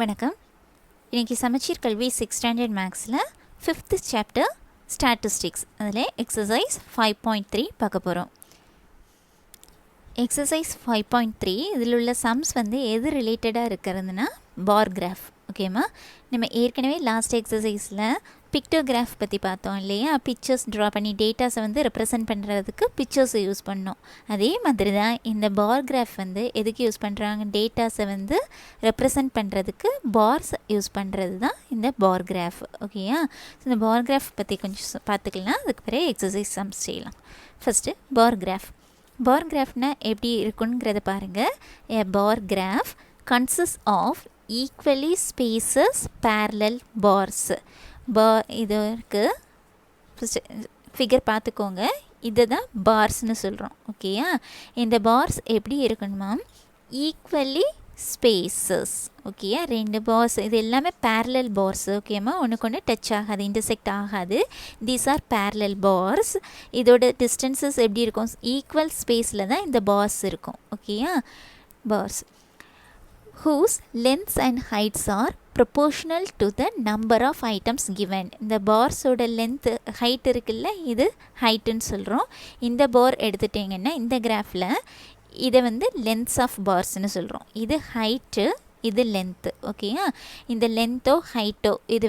வணக்கம். இன்றைக்கி சமச்சீர் கல்வி 6th ஸ்டாண்டர்ட் மேக்ஸில் 5th சாப்டர் ஸ்டாட்டிஸ்டிக்ஸ் அதில் எக்ஸசைஸ் 5.3 பார்க்க போகிறோம். எக்ஸசைஸ் 5.3 இதில் உள்ள சம்ஸ் எது ரிலேட்டடாக இருக்கிறதுனா பார் கிராஃப். ஓகேம்மா, நம்ம ஏற்கனவே லாஸ்ட் எக்ஸசைஸில் பிக்டோகிராஃப் பற்றி பார்த்தோம் இல்லையா? பிக்சர்ஸ் ட்ரா பண்ணி டேட்டாஸை ரெப்ரசன்ட் பண்ணுறதுக்கு பிக்சர்ஸை யூஸ் பண்ணோம். அதே மாதிரி தான் இந்த பார் கிராஃப் எதுக்கு யூஸ் பண்ணுறாங்க? டேட்டாஸை ரெப்ரசன்ட் பண்ணுறதுக்கு பார்ஸ் யூஸ் பண்ணுறது தான் இந்த பார் கிராஃப். ஓகேயா? இந்த பார் கிராஃப் பற்றி கொஞ்சம் பார்த்துக்கலாம், அதுக்கு பிறகு எக்ஸசைஸ் சம்ஸ் செய்யலாம். First bar graph. பார் கிராஃப்னா எப்படி இருக்குங்கிறத பாருங்கள். A bar graph consists of equally spaces parallel bars. இது இருக்குது, ஃபிகர் பார்த்துக்கோங்க. இதை தான் பார்ஸ்னு சொல்கிறோம். ஓகேயா? இந்த பார்ஸ் எப்படி இருக்கணுமா? Equally spaces. ஓகேயா? ரெண்டு பார்ஸ், இது எல்லாமே பேரலல் பார்ஸ். ஓகேம்மா, ஒன்றுக்கு ஒன்று டச் ஆகாது, இன்டர்செக்ட் ஆகாது. These are parallel bars. இதோட டிஸ்டன்சஸ் எப்படி இருக்கும்? ஈக்குவல் ஸ்பேஸில் தான் இந்த பார்ஸ் இருக்கும். ஓகேயா? Bars whose lengths and heights are proportional to the number of items given. இந்த பார்ஸோட லென்த் ஹைட் இருக்குல்ல, இது ஹைட்டுன்னு சொல்கிறோம். இந்த பார் எடுத்துட்டிங்கன்னா இந்த கிராஃபில் இதை லென்த்ஸ் ஆஃப் பார்ஸ்னு சொல்கிறோம். இது ஹைட்டு, இது லென்த்து. ஓகேயா? இந்த லென்த்தோ ஹைட்டோ இது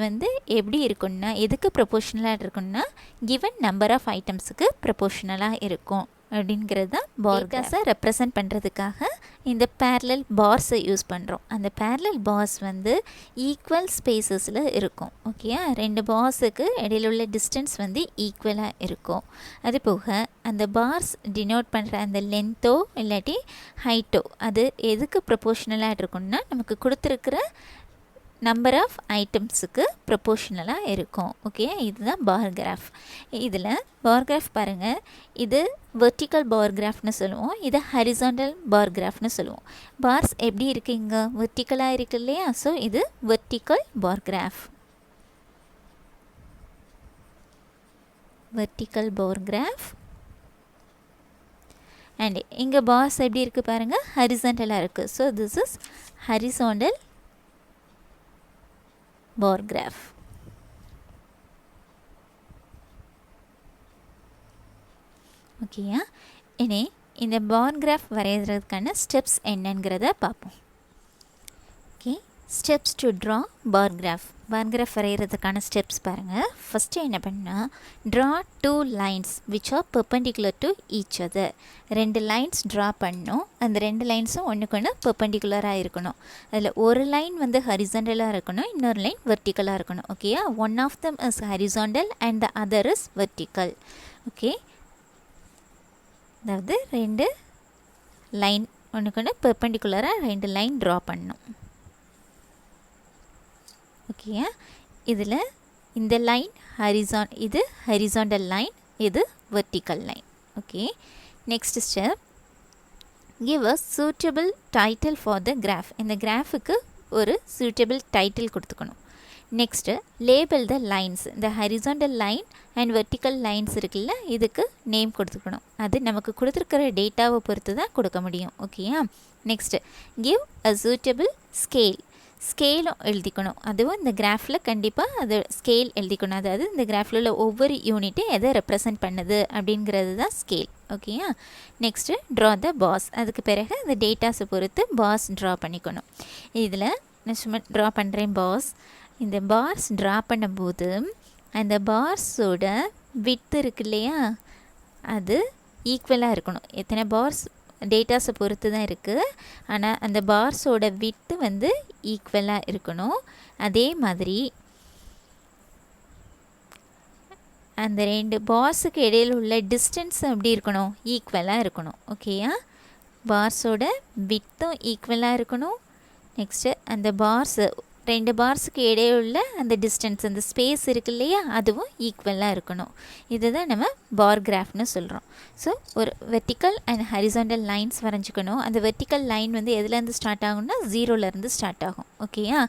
எப்படி இருக்குன்னா, எதுக்கு ப்ரொபோஷ்னலாக இருக்குன்னா கிவன் நம்பர் ஆஃப் ஐட்டம்ஸுக்கு ப்ரொபோஷ்னலாக இருக்கும் அப்படிங்கிறது தான் பார்ஸை ரெப்ரசன்ட் பண்ணுறதுக்காக இந்த பேரலல் பார்ஸை யூஸ் பண்ணுறோம். அந்த பேரலல் பார்ஸ் ஈக்குவல் ஸ்பேசஸில் இருக்கும். ஓகேயா? ரெண்டு பார்ஸுக்கு இடையில உள்ள டிஸ்டன்ஸ் ஈக்குவலாக இருக்கும். அது போக அந்த பார்ஸ் டினோட் பண்ணுற அந்த லென்த்தோ இல்லாட்டி ஹைட்டோ அது எதுக்கு ப்ரொபோஷ்னலாக இருக்குன்னா நமக்கு கொடுத்துருக்கிற நம்பர் ஆஃப் ஐட்டம்ஸுக்கு ப்ரொபோஷ்னலாக இருக்கும். ஓகே, இதுதான் பார் கிராஃப். இதில் பார் கிராஃப் பாருங்கள், இது வெர்டிக்கல் பார் கிராஃப்னு சொல்லுவோம், இது ஹரிசாண்டல் பார் கிராஃப்னு சொல்லுவோம். பார்ஸ் எப்படி இருக்குது? இங்கே வெர்டிக்கலாக இருக்குது இல்லையா? ஸோ இது vertical bar graph. Vertical bar graph. And இங்கே பார்ஸ் எப்படி இருக்குது பாருங்கள், ஹரிசாண்டலாக இருக்குது. So this is horizontal bar graph. ஓகேயா? இனி இந்த பார் கிராஃப் வரைகிறதுக்கான ஸ்டெப்ஸ் என்னங்கிறத பார்ப்போம். Okay, steps to draw bar graph. Bar graph வரைகிறதுக்கான ஸ்டெப்ஸ் பாருங்கள். ஃபஸ்ட்டு என்ன பண்ணால், draw 2 lines which are perpendicular to each other. 2 lines draw பண்ணணும். அந்த 2 லைன்ஸும் ஒன்றுக்கு ஒன்று பெர்பெண்டிகுலராக இருக்கணும். அதில் ஒரு லைன் ஹரிசாண்டலாக இருக்கணும், இன்னொரு லைன் வெர்டிக்கலாக இருக்கணும். ஓகேயா? One of them is horizontal and the other is vertical. Okay, அதாவது 2 லைன் ஒன்றுக்கு ஒன்று பெர்பெண்டிகுலராக 2 லைன் ட்ரா பண்ணணும். ஓகேயா? இதில் இந்த லைன் இது ஹரிசாண்டல் லைன், இது vertical line. Okay, next step, give a suitable title for the graph. இந்த கிராஃபுக்கு ஒரு சூட்டபிள் டைட்டில் கொடுத்துக்கணும். Next label the lines. இந்த horizontal line and vertical lines இருக்குல்ல, இதுக்கு நேம் கொடுத்துக்கணும். அது நமக்கு கொடுத்துருக்கிற டேட்டாவை பொறுத்து தான் கொடுக்க முடியும். ஓகேயா? Next give a suitable scale. ஸ்கேலும் எழுதிக்கணும். அதுவும் இந்த கிராஃபில் கண்டிப்பாக அது ஸ்கேல் எழுதிக்கணும். அதாவது இந்த கிராஃபில் உள்ள ஒவ்வொரு யூனிட்டும் எதை ரெப்ரசன்ட் பண்ணுது அப்படிங்கிறது தான் ஸ்கேல். ஓகேயா? Next draw the bars. அதுக்கு பிறகு இந்த டேட்டாஸை பொறுத்து பாஸ் ட்ரா பண்ணிக்கணும். இதில் நான் சும்மா ட்ரா பண்ணுறேன் பாஸ். இந்த பார்ஸ் ட்ரா பண்ணும்போது அந்த பார்ஸோட விட்த் இருக்கு இல்லையா, அது ஈக்குவலாக இருக்கணும். எத்தனை பார்ஸ் டேட்டாஸை பொறுத்து தான் இருக்குது, ஆனால் அந்த பார்ஸோட விட்த்து ஈக்குவலாக இருக்கணும். அதே மாதிரி அந்த 2 பார்ஸுக்கு இடையில் உள்ள டிஸ்டன்ஸ் எப்படி இருக்கணும்? ஈக்குவலாக இருக்கணும். ஓகேயா? பார்ஸோட விட்த்தும் ஈக்குவலாக இருக்கணும். நெக்ஸ்ட்டு அந்த பார்ஸு 2 பார்ஸுக்கு இடையே உள்ள அந்த டிஸ்டன்ஸ், அந்த ஸ்பேஸ் இருக்கு இல்லையா, அதுவும் ஈக்குவலாக இருக்கணும். இதுதான் நம்ம பார் கிராஃப்னு சொல்கிறோம். ஸோ ஒரு வெர்டிக்கல் அண்ட் ஹரிசாண்டல் லைன்ஸ் வரைஞ்சிக்கணும். அந்த வெர்டிக்கல் லைன் எதுலேருந்து ஸ்டார்ட் ஆகும்னா 0லேருந்து ஸ்டார்ட் ஆகும். ஓகேயா?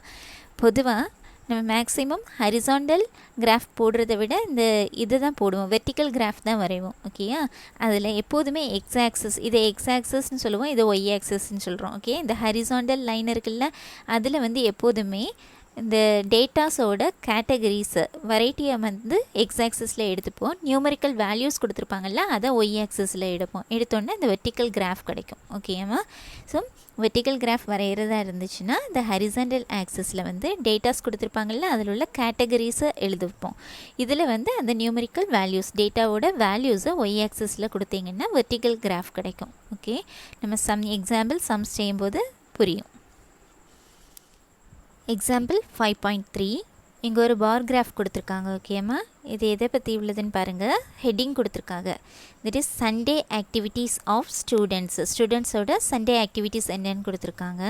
பொதுவாக நம்ம மேக்ஸிமம் ஹரிசாண்டல் கிராஃப் போடுறத விட இந்த இது தான் போடுவோம், வெர்டிக்கல் கிராஃப் தான் வரைவோம். ஓகேயா, அதில் எப்போதுமே எக்ஸ் ஆக்சஸ், இதை எக்ஸ் ஆக்சஸ்ன்னு சொல்லுவோம், இதை ஒய் ஆக்சஸ்ன்னு சொல்கிறோம். ஓகே, இந்த ஹரிசாண்டல் லைன் இருக்குல்ல, அதில் வந்து எப்போதுமே இந்த டேட்டாஸோட கேட்டகரிஸை வெரைட்டியை வந்து எக்ஸ் ஆக்சஸில் எடுத்துப்போம். நியூமரிக்கல் வேல்யூஸ் கொடுத்துருப்பாங்கல்ல, அதை ஒய் ஆக்சஸில் எடுத்தோன்னே இந்த வெர்டிக்கல் கிராஃப் கிடைக்கும். ஓகேவா, ஸோ வெர்டிக்கல் கிராஃப் வரைகிறதா இருந்துச்சுன்னா இந்த ஹரிசாண்டல் ஆக்சஸில் வந்து டேட்டாஸ் கொடுத்துருப்பாங்கல்ல, அதில் உள்ள கேட்டகரிஸை எழுதிப்போம். இதில் வந்து அந்த நியூமரிக்கல் வேல்யூஸ், டேட்டாவோட வேல்யூஸை ஒய் ஆக்சஸில் கொடுத்தீங்கன்னா வெர்டிக்கல் கிராஃப் கிடைக்கும். ஓகே, நம்ம எக்ஸாம்பிள் சம்ஸ் செய்யும்போது புரியும். எக்ஸாம்பிள் 5.3, இங்கே ஒரு பார் கிராஃப் கொடுத்துருக்காங்க. ஓகேம்மா, இது எதை பற்றி உள்ளதுன்னு பாருங்கள். ஹெட்டிங் கொடுத்துருக்காங்க, that is Sunday activities of ஸ்டூடெண்ட்ஸோட சண்டே ஆக்டிவிட்டீஸ் என்னன்னு கொடுத்துருக்காங்க.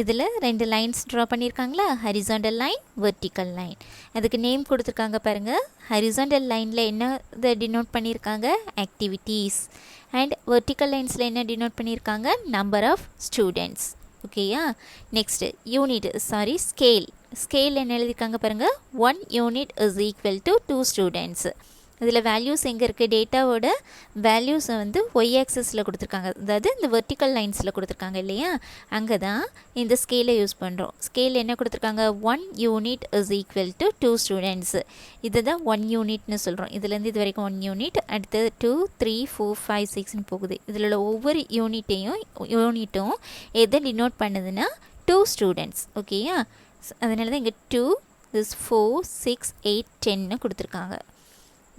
இதில் 2 லைன்ஸ் ட்ரா பண்ணியிருக்காங்களா, ஹரிசாண்டல் லைன், வெர்டிக்கல் லைன். அதுக்கு நேம் கொடுத்துருக்காங்க பாருங்கள். ஹரிசாண்டல் லைனில் என்ன இதை டினோட் பண்ணியிருக்காங்க, ஆக்டிவிட்டீஸ். அண்ட் வெர்டிக்கல் லைன்ஸில் என்ன டினோட் பண்ணியிருக்காங்க, நம்பர் ஆஃப் ஸ்டூடெண்ட்ஸ். ஓகேயா, நெக்ஸ்ட்டு ஸ்கேல் என்ன எழுதியிருக்காங்க பாருங்கள். 1 unit is equal to 2 students. இதில் வேல்யூஸ் எங்கே இருக்குது, டேட்டாவோட வேல்யூஸை வந்து ஒய் ஆக்சஸில் கொடுத்துருக்காங்க, அதாவது இந்த வெர்டிக்கல் லைன்ஸில் கொடுத்துருக்காங்க இல்லையா, அங்கே தான் இந்த ஸ்கேலை யூஸ் பண்ணுறோம். ஸ்கேல் என்ன கொடுத்துருக்காங்க, 1 unit is equal to 2 students. இதை தான் 1 unitனு சொல்கிறோம். இதுலேருந்து இது வரைக்கும் 1 unit, அடுத்தது 2, 3, 4, 5, 6ன்னு போகுது. இதில் உள்ள ஒவ்வொரு யூனிட்டும் எதை டினோட் பண்ணுதுன்னா 2 students. ஓகேயா, அதனால தான் இங்கே 2, 4, 6, 8, 10ன்னு கொடுத்துருக்காங்க.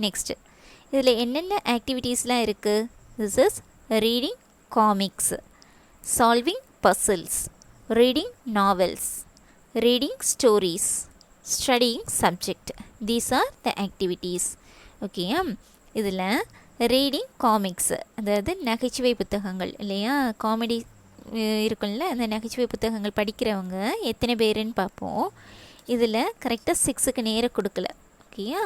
நெக்ஸ்ட்டு இதில் என்னென்ன ஆக்டிவிட்டீஸ்லாம் இருக்குது, this is reading comics, solving puzzles, reading novels, reading stories, studying subject. These are the activities. Okay, இதில் ரீடிங் காமிக்ஸ், அதாவது நகைச்சுவை புத்தகங்கள் இல்லையா, காமெடி இருக்குல்ல, அந்த நகைச்சுவை புத்தகங்கள் படிக்கிறவங்க எத்தனை பேருன்னு பார்ப்போம். இதில் கரெக்டாக 6க்கு நேரம் கொடுக்கல. ஓகேயா,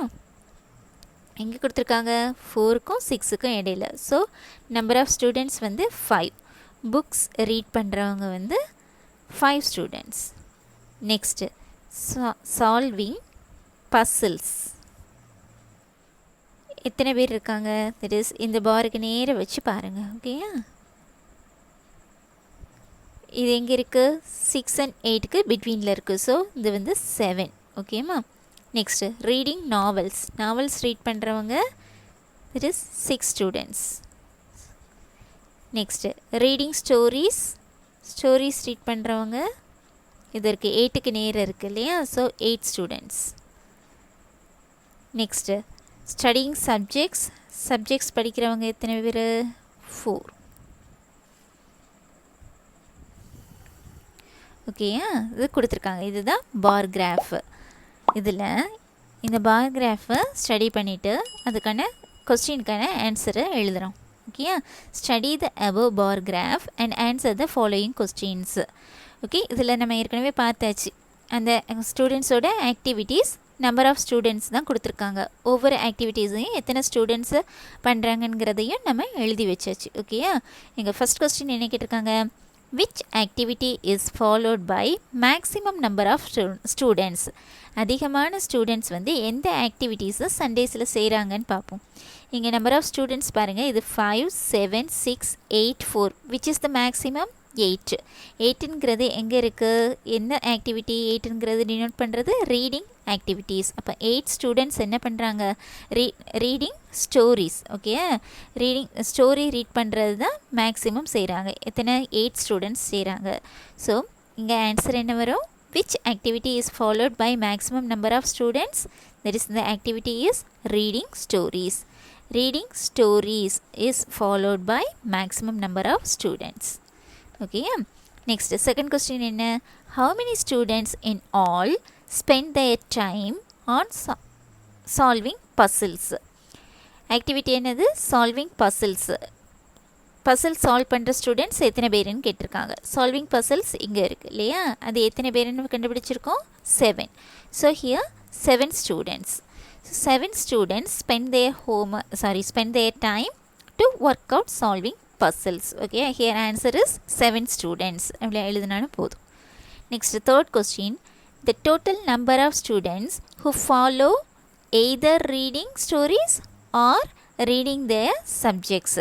எங்கே கொடுத்துருக்காங்க, 4க்கும் 6க்கும் இடையில. ஸோ நம்பர் ஆஃப் ஸ்டூடெண்ட்ஸ் வந்து 5. புக்ஸ் ரீட் பண்ணுறவங்க வந்து 5 ஸ்டூடெண்ட்ஸ். நெக்ஸ்ட்டு சால்விங் பசில்ஸ், எத்தனை பேர் இருக்காங்க, தட் இஸ் இந்த பாருக்கு நேரம் வச்சு பாருங்கள். ஓகேயா, இது எங்கே இருக்குது, 6 and 8க்கு பிட்வீனில் இருக்குது. ஸோ இது வந்து 7. ஓகேம்மா, நெக்ஸ்ட்டு ரீடிங் நாவல்ஸ் ரீட் பண்ணுறவங்க, it is 6 students. Next reading stories read பண்ணுறவங்க, இது இருக்குது 8க்கு நேரம் இருக்குது இல்லையா, so 8 students. Next studying subjects படிக்கிறவங்க எத்தனை பேர், 4. ஓகேயா, இது கொடுத்துருக்காங்க. இதுதான் பார் கிராஃப். இதில் இந்த பார் கிராஃபை ஸ்டடி பண்ணிவிட்டு அதுக்கான கொஸ்டினுக்கான ஆன்சரை எழுதுகிறோம். ஓகேயா, study the above bar graph and answer the following questions. Okay, இதில் நம்ம ஏற்கனவே பார்த்தாச்சு. அந்த ஸ்டூடெண்ட்ஸோட ஆக்டிவிட்டீஸ், நம்பர் ஆஃப் ஸ்டூடெண்ட்ஸ் தான் கொடுத்துருக்காங்க. ஒவ்வொரு ஆக்டிவிட்டீஸையும் எத்தனை ஸ்டூடெண்ட்ஸு பண்ணுறாங்கங்கிறதையும் நம்ம எழுதி வச்சாச்சு. ஓகேயா, எங்கள் ஃபஸ்ட் கொஸ்டின் என்ன கேட்டிருக்காங்க, which activity is followed by maximum number of students. அதிகமான ஸ்டூடெண்ட்ஸ் வந்து எந்த ஆக்டிவிட்டீஸை சண்டேஸில் செய்கிறாங்கன்னு பார்ப்போம். இங்கே நம்பர் ஆஃப் ஸ்டூடெண்ட்ஸ் பாருங்கள், இது 5, 7, 6, 8, 4. Which is the maximum, 8. 8ங்கிறது எங்கே இருக்குது, என்ன ஆக்டிவிட்டி 8ங்கிறது டினோட் பண்ணுறது, ரீடிங் ஆக்டிவிட்டீஸ். அப்போ 8 ஸ்டூடெண்ட்ஸ் என்ன பண்ணுறாங்க, reading stories. Okay, story read பண்ணுறது தான் மேக்ஸிமம் செய்கிறாங்க. எத்தனை, 8 ஸ்டூடெண்ட்ஸ் செய்கிறாங்க. ஸோ இங்கே ஆன்சர் என்ன வரும், which activity is followed by maximum number of students, that is the activity is reading stories. Reading stories is followed by maximum number of students. Okay, next second question என்ன, how many students in all spend their time on solving puzzles. activity என்னது, solving puzzles. Basil solve பண்ணுற students எத்தனை பேருன்னு கேட்டிருக்காங்க. Solving puzzles இங்கே இருக்குது இல்லையா, அது எத்தனை பேருன்னு கண்டுபிடிச்சிருக்கோம், 7. So here 7 students. 7 students spend their time to work out solving puzzles. Okay, here answer is 7 students. அப்படி எழுதினாலும் போதும். Next third question, the total number of students who follow either reading stories or reading their subjects.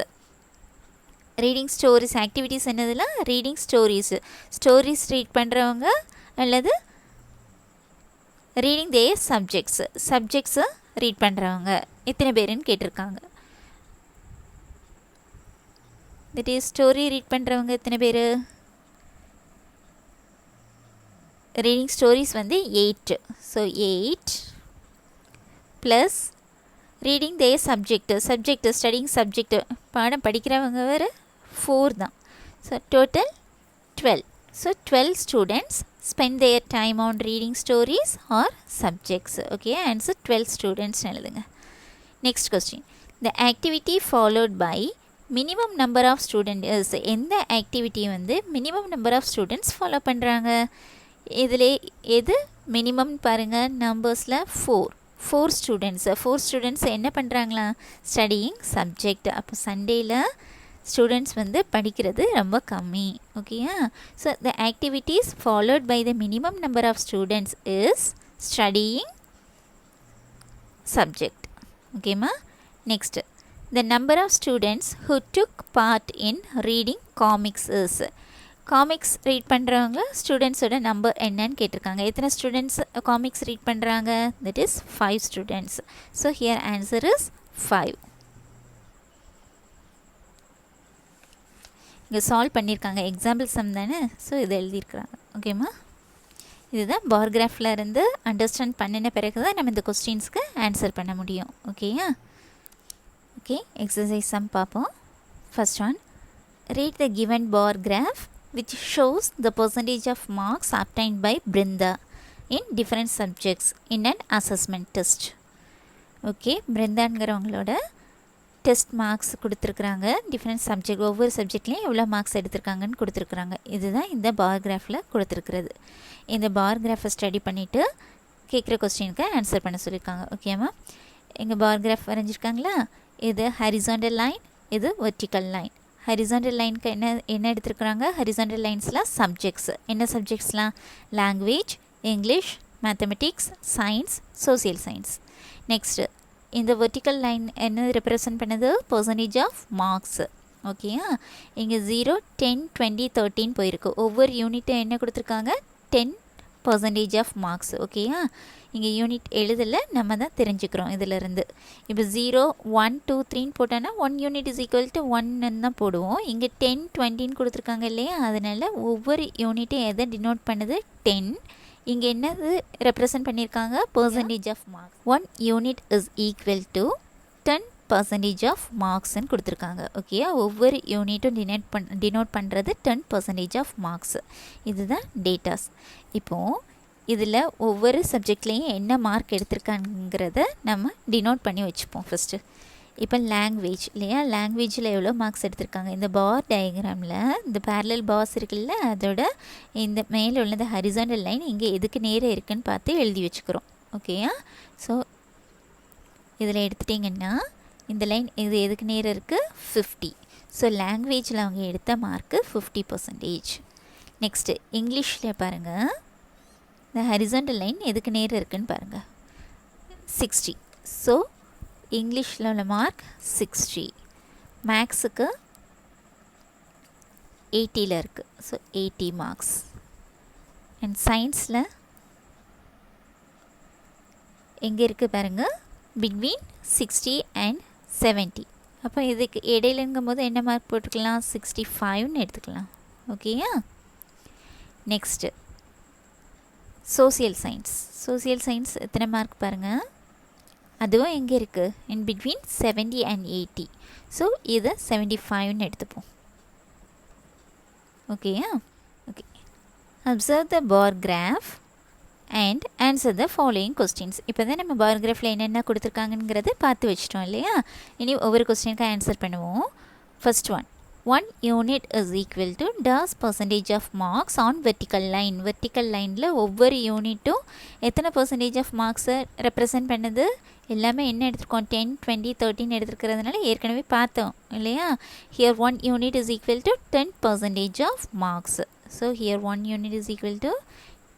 Reading stories activities என்னதுலாம் reading stories read பண்ணுறவங்க அல்லது reading தேர் சப்ஜெக்ட்ஸை read பண்ணுறவங்க எத்தனை பேருன்னு கேட்டிருக்காங்க. தட் இஸ் ஸ்டோரி ரீட் பண்ணுறவங்க எத்தனை பேர்? ரீடிங் ஸ்டோரிஸ் வந்து 8. ஸோ 8 ப்ளஸ் ரீடிங் தேர் சப்ஜெக்ட் ஸ்டடிங் சப்ஜெக்ட் பாடம் படிக்கிறவங்க வேறு 4 தான். So total 12. So 12 students spend their time on reading stories or subjects. Okay, answer 12 students எழுதுங்க. Next question. The activity followed by minimum number of students is எந்த activity வந்து minimum number of students follow பண்ணுறாங்க? இதில் எது minimum பாருங்கள், நம்பர்ஸில் 4 students என்ன பண்ணுறாங்களா? Studying subject. அப்போ சண்டேயில் ஸ்டூடெண்ட்ஸ் வந்து படிக்கிறது ரொம்ப கம்மி. ஓகேயா? So the activities followed by the minimum number of students is studying subject. ஓகேம்மா? Next, the number of students who took part in reading comics is. Comics read பண்ணுறவங்க ஸ்டூடெண்ட்ஸோட நம்பர் என்னன்னு கேட்டிருக்காங்க. எத்தனை ஸ்டூடெண்ட்ஸ் காமிக்ஸ் ரீட் பண்ணுறாங்க? That is 5 students. So here answer is 5. இங்கே solve பண்ணியிருக்காங்க, example some தானே. ஸோ இதை எழுதியிருக்கிறாங்க. ஓகேம்மா? இதுதான் பார் கிராஃபில் இருந்து அண்டர்ஸ்டாண்ட் பண்ணின பிறகு தான் நம்ம இந்த கொஸ்டின்ஸ்க்கு ஆன்சர் பண்ண முடியும். ஓகேயா? ஓகே, எக்ஸசைஸ் சம் பார்ப்போம். First one, read the given bar graph which shows the percentage of marks obtained by Brinda in different subjects in an assessment test. ஓகே, பிருந்தாங்கிறவங்களோட டெஸ்ட் மார்க்ஸ் கொடுத்துருக்குறாங்க. டிஃப்ரெண்ட் சப்ஜெக்ட், ஒவ்வொரு சப்ஜெக்ட்லேயும் எவ்வளோ மார்க்ஸ் எடுத்திருக்காங்கன்னு கொடுத்துருக்குறாங்க. இதுதான் இந்த பார் கிராஃபில் கொடுத்துருக்குறது. இந்த பார் கிராஃபை ஸ்டடி பண்ணிவிட்டு கேட்குற கொஸ்டினுக்கு ஆன்சர் பண்ண சொல்லியிருக்காங்க. ஓகேம்மா? இங்கே பார் கிராஃப் வரைஞ்சிருக்காங்களா? இது ஹரிசாண்டல் லைன், இது வெர்டிக்கல் லைன். ஹரிசாண்டல் லைனுக்கு என்ன எடுத்துருக்குறாங்க? ஹரிசாண்டல் லைன்ஸில் சப்ஜெக்ட்ஸ் என்ன சப்ஜெக்ட்ஸ்லாம்? Language, English, mathematics, science, social science. Next இந்த வெர்டிக்கல் லைன் என்ன ரெப்ரசன்ட் பண்ணுது? Percentage of marks. ஓகேயா? இங்கே 0, 10, 20, 13 போயிருக்கு. ஒவ்வொரு யூனிட்டும் என்ன கொடுத்துருக்காங்க? 10% ஆஃப் மார்க்ஸ். ஓகேயா? இங்கே யூனிட் எழுதலை, நம்ம தான் தெரிஞ்சுக்கிறோம் இதிலேருந்து. இப்போ 0, 1, 2, 3 போட்டோன்னா 1 யூனிட் இஸ் ஈக்குவல் டு 1 தான் போடுவோம். இங்கே 10, 20 கொடுத்துருக்காங்க இல்லையா? அதனால் ஒவ்வொரு யூனிட்டும் எதை டினோட் பண்ணுது? 10. இங்கே என்னது ரெப்ரசன்ட் பண்ணியிருக்காங்க? Percentage of marks. 1 unit is equal to 10% of மார்க்ஸ்ன்னு கொடுத்துருக்காங்க. ஓகே, ஒவ்வொரு யூனிட்டும் டினோட் பண்ணுறது 10% ஆஃப் மார்க்ஸ். இதுதான் டேட்டாஸ். இப்போது இதில் ஒவ்வொரு சப்ஜெக்ட்லேயும் என்ன மார்க் எடுத்திருக்காங்கிறத நம்ம டினோட் பண்ணி வச்சுப்போம் ஃபஸ்ட்டு. இப்போ லாங்குவேஜ் இல்லையா? லாங்குவேஜில் எவ்வளோ மார்க்ஸ் எடுத்திருக்காங்க? இந்த பார் டயக்ராமில் இந்த பேரலல் பார்ஸ் இருக்குல்ல, அதோட இந்த மேலே உள்ளது ஹரிசாண்டல் லைன் இங்கே எதுக்கு நேராக இருக்குதுன்னு பார்த்து எழுதி வச்சுக்கிறோம். ஓகேயா? ஸோ இதில் எடுத்துட்டிங்கன்னா இந்த லைன் இது எதுக்கு நேராக இருக்குது? 50. ஸோ லாங்குவேஜில் அவங்க எடுத்த மார்க்கு 50%. நெக்ஸ்ட்டு இங்கிலீஷில் பாருங்கள், இந்த ஹரிசாண்டல் லைன் எதுக்கு நேராக இருக்குதுன்னு பாருங்கள், 60. ஸோ இங்கிலீஷில் உள்ள மார்க் 60. மேக்ஸுக்கு 80ல் இருக்குது. So 80 marks. அண்ட் சயின்ஸில் எங்கே இருக்குது பாருங்கள், பிட்வீன் 60 and 70. அப்போ இதுக்கு இடையிலங்கும் போது என்ன மார்க் போட்டுக்கலாம்? 65ன்னு எடுத்துக்கலாம். ஓகேயா? நெக்ஸ்ட்டு சோசியல் சயின்ஸ் எத்தனை மார்க் பாருங்கள், அதுவும் எங்கே இருக்குது? In between 70 and 80. ஸோ இதை 75ன்னு எடுத்துப்போம். ஓகேயா? Okay, observe the bar graph and answer the following questions. இப்போ தான் நம்ம பார் கிராஃபில் என்னென்ன கொடுத்துருக்காங்கிறத பார்த்து வச்சிட்டோம் இல்லையா? இனி ஒவ்வொரு கொஸ்டினுக்கு ஆன்சர் பண்ணுவோம். First one, 1 unit is equal to dash percentage of marks on vertical line. Vertical லைனில் ஒவ்வொரு யூனிட்டும் எத்தனை பர்சன்டேஜ் ஆஃப் மார்க்ஸை ரெப்ரசன்ட் பண்ணுது? எல்லாமே என்ன எடுத்துருக்கோம்? 10, 20, 13 எடுத்துருக்கிறதுனால ஏற்கனவே பார்த்தோம் இல்லையா? Here 1 unit is equal to 10% of marks. So here 1 unit is equal to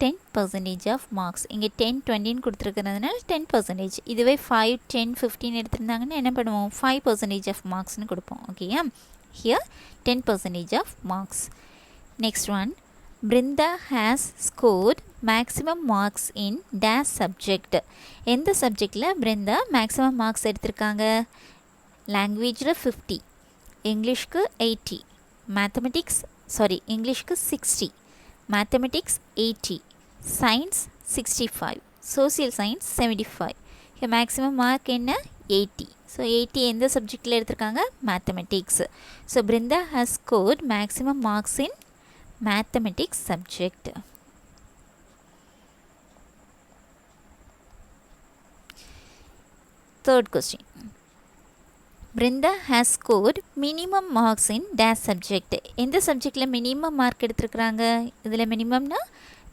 10% of marks. இங்கே 10 20ன்னு கொடுத்துருக்கிறதுனால 10%. இதுவே 5 10 15 எடுத்திருந்தாங்கன்னா என்ன பண்ணுவோம், 5% ஆஃப் மார்க்ஸ்னு கொடுப்போம். ஓகேயா, here 10% of marks. Next one, Brinda has scored maximum marks in dash subject. எந்த சப்ஜெக்டில் Brinda maximum marks எடுத்திருக்காங்க? லாங்குவேஜில் 50, இங்கிலீஷ்க்கு 80, இங்கிலீஷ்க்கு 60, மேத்தமெட்டிக்ஸ் 80, சயின்ஸ் 65, சோசியல் சயின்ஸ் 75. இங்கே மேக்ஸிமம் மார்க் என்ன? 80. ஸோ 80 எந்த சப்ஜெக்டில் எடுத்திருக்காங்க? Mathematics. So Brinda has scored maximum marks in mathematics subject. Third question, Brinda has scored minimum marks in dash subject. எந்த சப்ஜெக்டில் மினிமம் மார்க் எடுத்துருக்குறாங்க? இதில் மினிமம்னா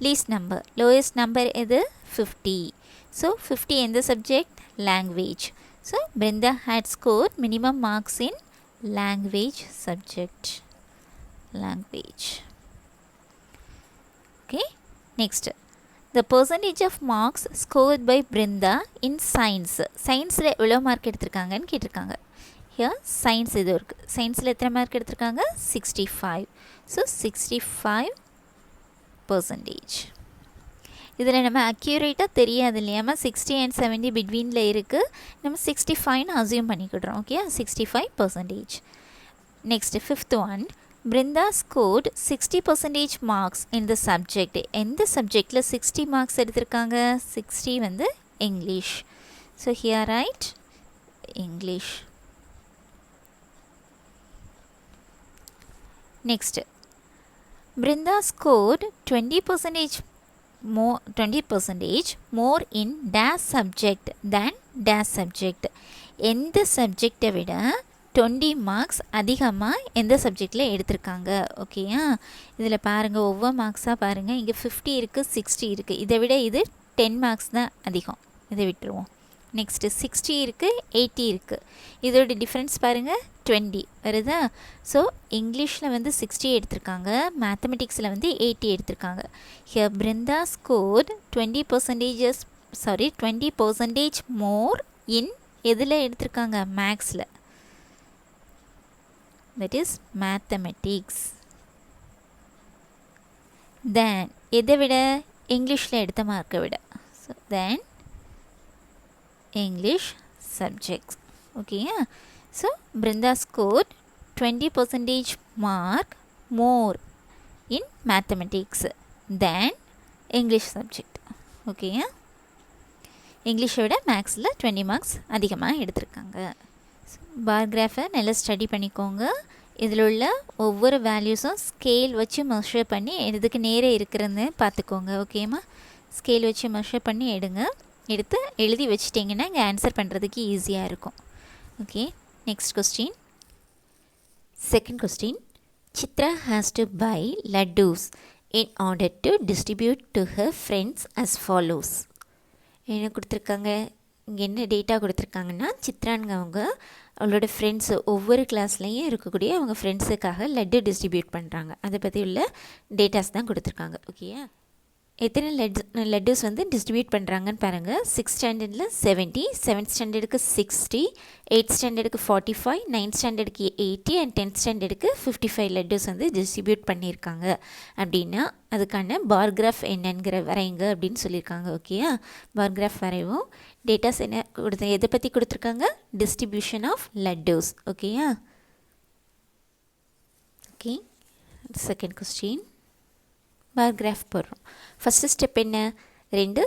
லீஸ்ட் நம்பர், லோயஸ்ட் நம்பர் எது? 50. ஸோ 50 எந்த சப்ஜெக்ட்? Language. So Brinda had scored minimum marks in language subject. Language. Okay, next, the percentage of marks scored by Brinda in science. சயின்ஸில் எவ்வளோ மார்க் எடுத்திருக்காங்கன்னு கேட்டிருக்காங்க. here science இது இருக்குது. சயின்ஸில் எத்தனை மார்க் எடுத்திருக்காங்க? 65. ஸோ 65%. இதில் நம்ம அக்யூரேட்டாக தெரியாது இல்லையாமா, 60 and 70 பிட்வீனில் இருக்குது. நம்ம 65ன்னு அசியூம் பண்ணிக்கிடுறோம். Okay, 65%. Next fifth one, Brinda scored 60% marks in the subject. எந்த சப்ஜெக்டில் 60 மார்க்ஸ் எடுத்திருக்காங்க? 60 வந்து English. So here write English. Next, Brinda scored 20% more in dash subject than dash subject. எந்த சப்ஜெக்டை விட 20 மார்க்ஸ் அதிகமாக எந்த சப்ஜெக்டில் எடுத்திருக்காங்க? ஓகேயா, இதில் பாருங்கள், ஒவ்வொரு மார்க்ஸாக பாருங்கள். இங்கே 50 இருக்குது, 60 இருக்குது. இதை விட இது 10 மார்க்ஸ் தான் அதிகம். இதை விட்டுருவோம். நெக்ஸ்ட்டு 60 இருக்குது, 80 இருக்குது. இதோட டிஃப்ரென்ஸ் பாருங்கள், 20 வருதா? ஸோ இங்கிலீஷில் வந்து 60 எடுத்திருக்காங்க, மேத்தமெட்டிக்ஸில் வந்து 80 எடுத்திருக்காங்க. ஹியர் Brinda scored 20% மோர் இன் எதில் எடுத்திருக்காங்க? மேக்ஸில். that is mathematics. then எதை விட? இங்கிலீஷில் எடுத்த மார்க்கை விட. so then English subjects. ஓகேயா, so Brinda scored 20% mark more in mathematics than English subject. ஓகேயா, இங்கிலீஷை விட மேக்ஸில் 20 மார்க்ஸ் அதிகமாக எடுத்திருக்காங்க. பார் கிராஃபை நல்லா ஸ்டடி பண்ணிக்கோங்க. இதில் உள்ள ஒவ்வொரு வேல்யூஸும் ஸ்கேல் வச்சு மெஷர் பண்ணி எதுக்கு நேரே இருக்கிறதுன்னு பார்த்துக்கோங்க. ஓகேம்மா, ஸ்கேல் வச்சு மெஷர் பண்ணி எடுத்து எழுதி வச்சிட்டிங்கன்னா இங்கே ஆன்சர் பண்ணுறதுக்கு ஈஸியாக இருக்கும். Okay, next question. Second question, Chitra has to buy laddus in order to distribute to her friends as follows. என்ன கொடுத்துருக்காங்க? இங்கே என்ன டேட்டா கொடுத்துருக்காங்கன்னா, சித்ராங்கவங்க அவளோட ஃப்ரெண்ட்ஸு ஒவ்வொரு கிளாஸ்லேயும் இருக்கக்கூடிய அவங்க ஃப்ரெண்ட்ஸுக்காக லட்டு டிஸ்ட்ரிபியூட் பண்ணுறாங்க. அதை பற்றி உள்ள டேட்டாஸ் தான் கொடுத்துருக்காங்க. ஓகேயா, எத்தனை லட்டூஸ் வந்து டிஸ்ட்ரிபியூட் பண்ணுறாங்கன்னு பாருங்கள். 6th ஸ்டாண்டர்டில் 70, 7th ஸ்டாண்டர்டுக்கு 60, 8th ஸ்டாண்டர்டுக்கு 45, 9th ஸ்டாண்டர்டுக்கு 80 அண்ட் 10th ஸ்டாண்டர்டுக்கு 55 லட்டூஸ் வந்து டிஸ்ட்ரிபியூட் பண்ணியிருக்காங்க. அப்படின்னா அதுக்கான பார் கிராஃப் என்னங்கிற வரைங்க அப்படின்னு சொல்லியிருக்காங்க. ஓகேயா, பார் கிராஃப் வரைவோம். டேட்டாஸ் என்ன எதை பற்றி கொடுத்துருக்காங்க? Distribution of laddus. ஓகேயா, okay. Second question, bar graph போடுறோம். ஃபஸ்ட்டு ஸ்டெப் என்ன? 2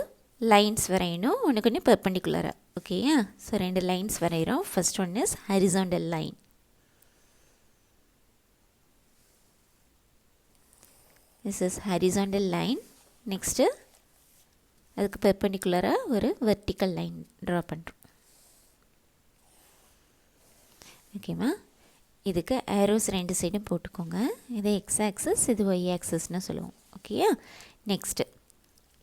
லைன்ஸ் வரையணும், ஒன்று கொஞ்சம் பெர்பெண்டிகுலராக. ஓகேயா, ஸோ 2 லைன்ஸ் வரைகிறோம். First one is horizontal line. This is horizontal line. Next அதுக்கு பெர்பெண்டிகுலராக ஒரு வெர்டிக்கல் லைன் ட்ரா பண்ணுறோம். ஓகேம்மா, இதுக்கு ஏரோஸ் 2 சைடும் போட்டுக்கோங்க. இது எக்ஸ் ஆக்சஸ், இது ஒய் ஆக்சஸ்ன்னு சொல்லுவோம். ஓகேயா, நெக்ஸ்ட்டு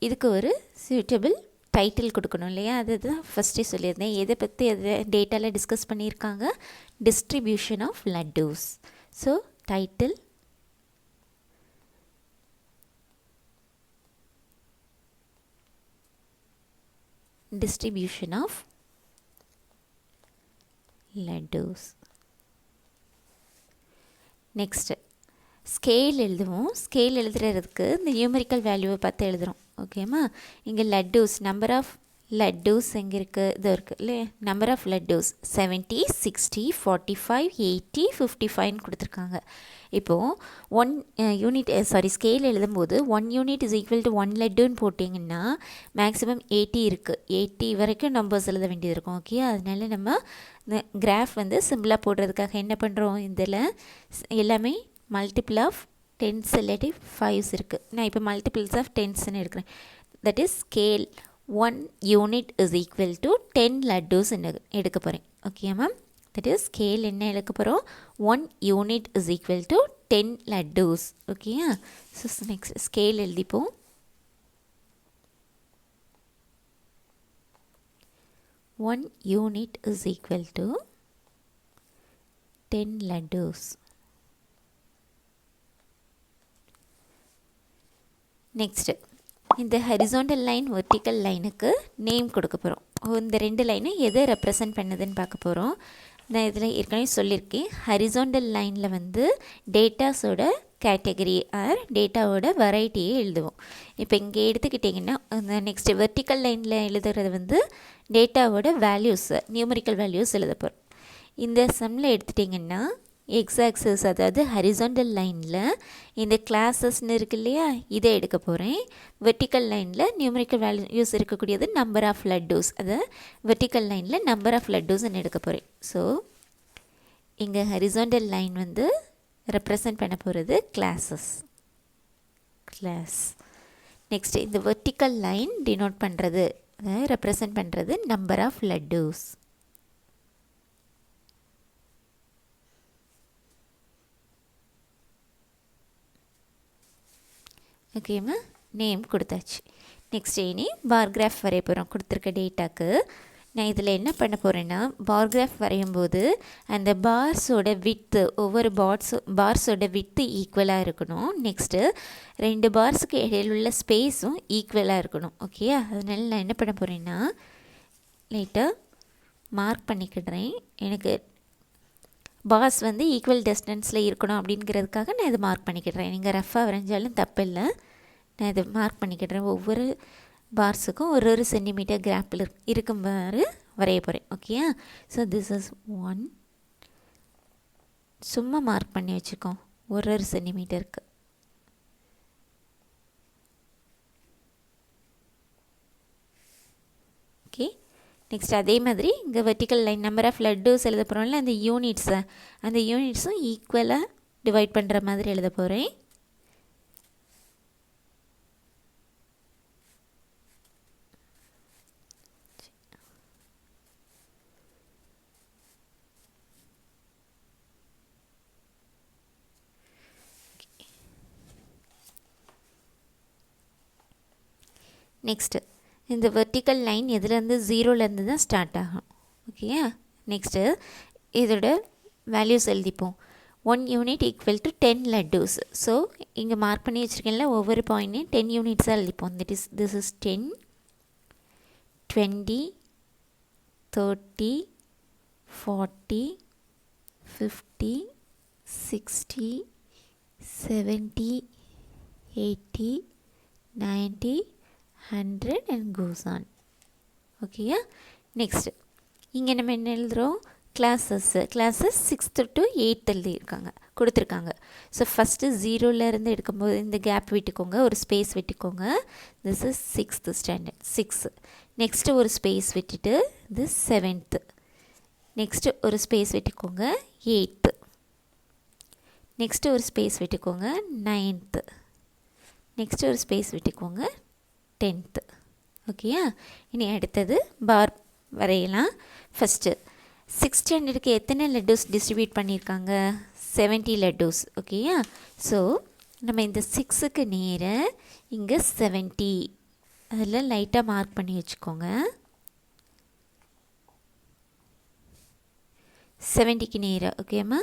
இதுக்கு ஒரு சூட்டபிள் டைட்டில் கொடுக்கணும் இல்லையா? அதுதான் ஃபஸ்ட்டே சொல்லியிருந்தேன். எதை பற்றி எதை டேட்டாவில் டிஸ்கஸ் பண்ணியிருக்காங்க? Distribution of laddus. So title distribution of laddus. Next scale எழுதுவோம். ஸ்கேல் எழுதுறதுக்கு இந்த நியூமரிக்கல் வேல்யூவை பார்த்து எழுதுகிறோம். ஓகேம்மா, இங்கே லட்டூஸ் நம்பர் ஆஃப் லட்டூஸ் எங்கே இருக்குது, இது இருக்குது இல்லையா, நம்பர் ஆஃப் லட்டூஸ் 70, 60, 45, 80, 55 கொடுத்துருக்காங்க. இப்போது 1 யூனிட் ஸ்கேல் எழுதும்போது 1 யூனிட் இஸ் ஈக்குவல் டு 1 லட்டுன்னு போட்டிங்கன்னா மேக்ஸிமம் 80 இருக்குது. 80 வரைக்கும் நம்பர்ஸ் எழுத வேண்டியது இருக்கும். ஓகே, அதனால நம்ம இந்த கிராஃப் வந்து சிம்பிளாக போடுறதுக்காக என்ன பண்ணுறோம், இதில் எல்லாமே மல்டிபிள் ஆஃப் டென்ஸ் இல்லாட்டி ஃபைவ்ஸ் இருக்குது. நான் இப்போ மல்டிபிள்ஸ் ஆஃப் டென்ஸ்ன்னு எடுக்கிறேன். That is scale 1 unit is equal to 10 laddus எடுக்க போகிறேன். Okay ma'am, that is scale என்ன எடுக்க போகிறோம், 1 unit is equal to 10 laddus. ஓகேயா, ஸோ நெக்ஸ்ட் ஸ்கேல் எழுதிப்போம். 1 unit is equal to 10 laddus. Next, இந்த ஹரிசாண்டல் லைன் வெர்டிக்கல் லைனுக்கு நேம் கொடுக்க போகிறோம். இந்த ரெண்டு லைனை எதை ரெப்ரசன்ட் பண்ணுதுன்னு பார்க்க போகிறோம். நான் இதில் ஏற்கனவே சொல்லியிருக்கேன், ஹரிசாண்டல் லைனில் வந்து டேட்டாஸோட கேட்டகரி ஆர் டேட்டாவோட வெரைட்டியை எழுதுவோம். இப்போ இங்கே எடுத்துக்கிட்டிங்கன்னா நெக்ஸ்ட் வெர்டிக்கல் லைனில் எழுதுறது வந்து டேட்டாவோட வேல்யூஸ், நியூமரிக்கல் வேல்யூஸ் எழுத போகிறோம். இந்த சம்மில் எடுத்துட்டிங்கன்னா எக்ஸ் ஆக்சஸ், அதாவது ஹரிசாண்டல் லைனில் இந்த கிளாஸஸ்ன்னு இருக்கு இல்லையா, இதை எடுக்க போகிறேன். வெர்டிக்கல் லைனில் நியூமரிக்கல் வேல்யூஸ் இருக்கக்கூடியது நம்பர் ஆஃப் லட்டூஸ், அதை வெர்டிக்கல் லைனில் நம்பர் ஆஃப் லட்டூஸ்ன்னு எடுக்க போகிறேன். ஸோ இங்கே ஹரிசாண்டல் லைன் வந்து ரெப்ரசன்ட் பண்ண போகிறது கிளாஸஸ், கிளாஸ். நெக்ஸ்ட் இந்த வெர்டிக்கல் லைன் டினோட் பண்ணுறது, ரெப்ரசன்ட் பண்ணுறது நம்பர் ஆஃப் லட்டூஸ். ஓகேம்மா, நேம் கொடுத்தாச்சு. நெக்ஸ்ட் இனி பார் கிராஃப் வரைய போகிறோம் கொடுத்துருக்க டேட்டாக்கு. நான் இதில் என்ன பண்ண போகிறேன்னா, பார் கிராஃப் வரையும்போது அந்த பார்ஸோட வித்து, ஒவ்வொரு பார்ஸோட வித்து ஈக்குவலாக இருக்கணும். நெக்ஸ்ட்டு 2 பார்ஸுக்கு இடையில் உள்ள ஸ்பேஸும் ஈக்குவலாக இருக்கணும். ஓகே, அதனால நான் என்ன பண்ண போகிறேன்னா லைட்டாக மார்க் பண்ணிக்கிடுறேன். எனக்கு பார்ஸ் வந்து ஈக்குவல் டிஸ்டன்ஸில் இருக்கணும் அப்படிங்கிறதுக்காக நான் இதை மார்க் பண்ணிக்கிடுறேன். நீங்கள் ரஃபாக வரைஞ்சாலும் தப்பு இல்லை, நான் இதை மார்க் பண்ணிக்கிடுறேன். ஒவ்வொரு பார்ஸுக்கும் ஒரு சென்டிமீட்டர் கேப்பில் இருக்கும்பாரு வரைய போகிறேன். Okay, so this is 1. சும்மா மார்க் பண்ணி வச்சுக்கோம் ஒரு சென்டிமீட்டருக்கு. ஓகே, நெக்ஸ்ட் அதே மாதிரி இங்கே வெர்டிக்கல் லைன் நம்பர் ஆஃப் லட்டூஸ் எழுத போகிறோம்ல, அந்த யூனிட்ஸும் ஈக்குவலாக டிவைட் பண்ணுற மாதிரி எழுத போகிறேன். நெக்ஸ்ட்டு இந்த வெர்டிக்கல் லைன் எதுலேருந்து, 0லேருந்து தான் ஸ்டார்ட் ஆகும். ஓகேயா, நெக்ஸ்ட்டு இதோட வேல்யூஸ் எழுதிப்போம். 1 unit equal to 10 laddus. So இங்கே மார்க் பண்ணி வச்சுருக்கேன்ல, ஒவ்வொரு பாயிண்ட்டையும் 10 யூனிட்ஸாக எழுதிப்போம். This is 10, 20, 30, 40, 50, 60, 70, 80, 90, 100 and goes on. ஓகேயா, நெக்ஸ்ட் இங்கே நம்ம என்ன எழுதுகிறோம், கிளாஸஸ் 6th to 8th எழுதியிருக்காங்க கொடுத்துருக்காங்க. ஸோ ஃபஸ்ட்டு 0லேருந்து எடுக்கும்போது இந்த கேப் விட்டுக்கோங்க, ஒரு ஸ்பேஸ் விட்டுக்கோங்க. This is 6th standard 6. Next ஒரு ஸ்பேஸ் விட்டுட்டு this 7th. நெக்ஸ்ட்டு ஒரு ஸ்பேஸ் விட்டுக்கோங்க 8th. நெக்ஸ்ட்டு ஒரு ஸ்பேஸ் விட்டுக்கோங்க 9th. நெக்ஸ்ட்டு ஒரு ஸ்பேஸ் விட்டுக்கோங்க 10th. ஓகேயா, இனி அடுத்தது பார் வரையலாம். ஃபஸ்ட்டு 6th ஸ்டாண்டர்டுக்கு எத்தனை லட்டூஸ் டிஸ்ட்ரிபியூட் பண்ணியிருக்காங்க, 70 லட்டூஸ். ஓகேயா, ஸோ நம்ம இந்த 6க்கு நேராக இங்கே 70 அதில் லைட்டாக மார்க் பண்ணி வச்சுக்கோங்க. 70க்கு நேராக. ஓகேம்மா,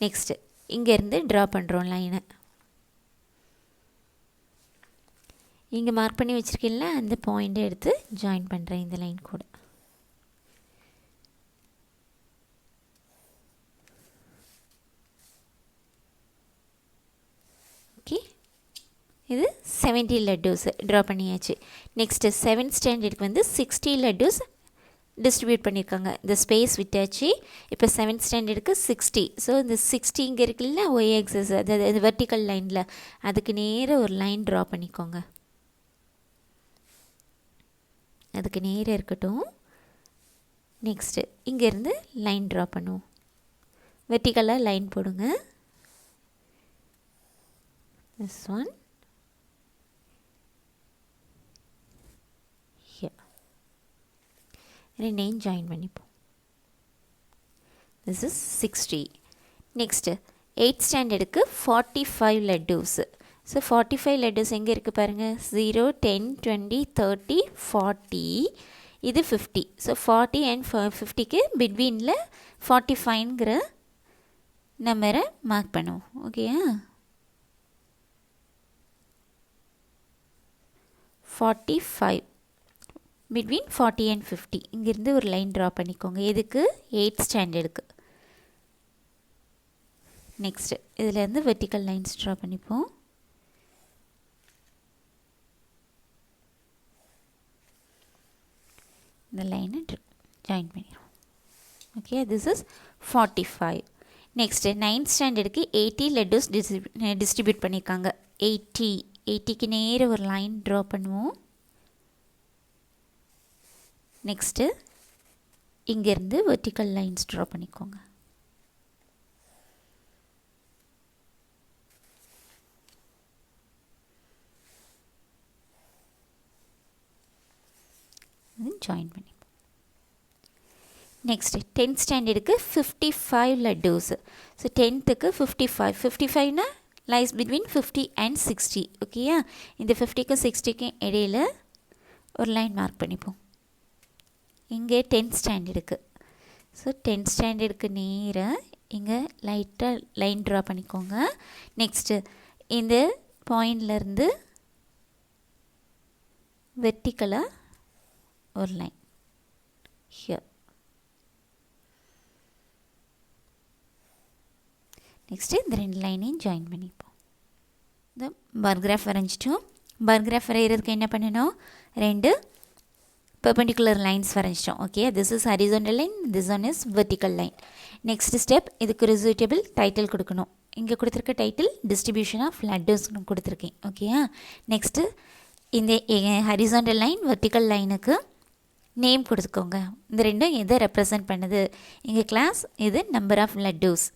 நெக்ஸ்ட்டு இங்கேருந்து ட்ரா பண்ணுறோம் லைனை. இங்கே மார்க் பண்ணி வச்சுருக்கீங்களா அந்த பாயிண்ட்டை எடுத்து ஜாயின் பண்ணுறேன் இந்த லைன் கூட. ஓகே, இது 70 லட்டூஸ் ட்ரா பண்ணியாச்சு. நெக்ஸ்ட்டு 7th ஸ்டாண்டர்டுக்கு வந்து 60 லட்டூஸ் டிஸ்ட்ரிபியூட் பண்ணியிருக்காங்க. இந்த ஸ்பேஸ் விட்டாச்சு. இப்போ 7th ஸ்டாண்டர்டுக்கு 60. ஸோ இந்த 60 இங்கே இருக்குல்ல ஒய் ஆக்சஸ், அதாவது வெர்டிக்கல் லைனில் அதுக்கு நேராக ஒரு லைன் ட்ரா பண்ணிக்கோங்க. அதுக்கு நேராக இருக்கட்டும். நெக்ஸ்ட்டு இங்கேருந்து லைன் ட்ரா பண்ணுவோம். வெர்டிக்கலாக லைன் போடுங்க. திஸ் ஒன் ரெண்டையும் ஜாயின் பண்ணிப்போம். This is 60. Next 8th ஸ்டாண்டர்டுக்கு 45 லட்டூஸ். So 45 லட்டூஸ் எங்கே இருக்குது பாருங்கள். 0, 10, 20, 30, 40. இது 50. ஸோ 40 அண்ட் 50க்கு பிட்வீனில் 45ங்கிற நம்பரை மார்க் பண்ணுவோம். ஓகேயா, 45 பிட்வீன் 40 அண்ட் 50. இங்கேருந்து ஒரு லைன் ட்ரா பண்ணிக்கோங்க. எதுக்கு? 8th ஸ்டாண்டர்டுக்கு. நெக்ஸ்ட்டு இதிலேருந்து வெர்டிக்கல் லைன்ஸ் ட்ரா பண்ணிப்போம். இந்த லைனை ஜாயின் பண்ணிடுவோம். Okay, this is 45. Next 9th ஸ்டாண்டர்டுக்கு 80 லட்டூஸ் டிஸ்ட்ரிபியூட் பண்ணியிருக்காங்க. 80க்கு நேராக ஒரு லைன் ட்ரா பண்ணுவோம். நெக்ஸ்ட்டு இங்கேருந்து வெர்டிக்கல் லைன்ஸ் ட்ரா பண்ணிக்கோங்க. ஜாயின் பண்ணிப்போம். நெக்ஸ்ட்டு 10th ஸ்டாண்டர்டுக்கு 55 லட்டூஸ். ஸோ 10th 55னா லைஸ் பிட்வீன் 50 அண்ட் 60. ஓகேயா, இந்த 50க்கும் 60க்கும் இடையில் ஒரு லைன் மார்க் பண்ணிப்போம். இங்கே 10th ஸ்டாண்டர்டுக்கு. ஸோ 10th ஸ்டாண்டர்டுக்கு நேராக இங்கே லைட்டாக லைன் ட்ரா பண்ணிக்கோங்க. நெக்ஸ்ட்டு இந்த பாயிண்ட்லேருந்து வெர்டிக்கலாக ஒரு லைன் ஹியர். நெக்ஸ்ட்டு இந்த 2 லைனையும் ஜாயின் பண்ணிப்போம். இந்த பார் கிராஃப் வரைஞ்சிட்டோம். பார் கிராஃப் வரைகிறதுக்கு என்ன பண்ணணும்? 2 perpendicular lines வரைஞ்சிட்டோம். Okay, this is horizontal line, this one is vertical line. next step, இதுக்கு ஒரு suitable title கொடுக்கணும். இங்கே கொடுத்துருக்க டைட்டில் டிஸ்ட்ரிபியூஷன் ஆஃப் லட்டூஸ்னு கொடுத்துருக்கேன். ஓகேயா, நெக்ஸ்ட்டு இந்த ஹரிசாண்டல் லைன் வெர்டிக்கல் லைனுக்கு நேம் கொடுத்துக்கோங்க. இந்த ரெண்டும் எதை ரெப்ரசன்ட் பண்ணுது? இங்கே கிளாஸ், இது number of laddus.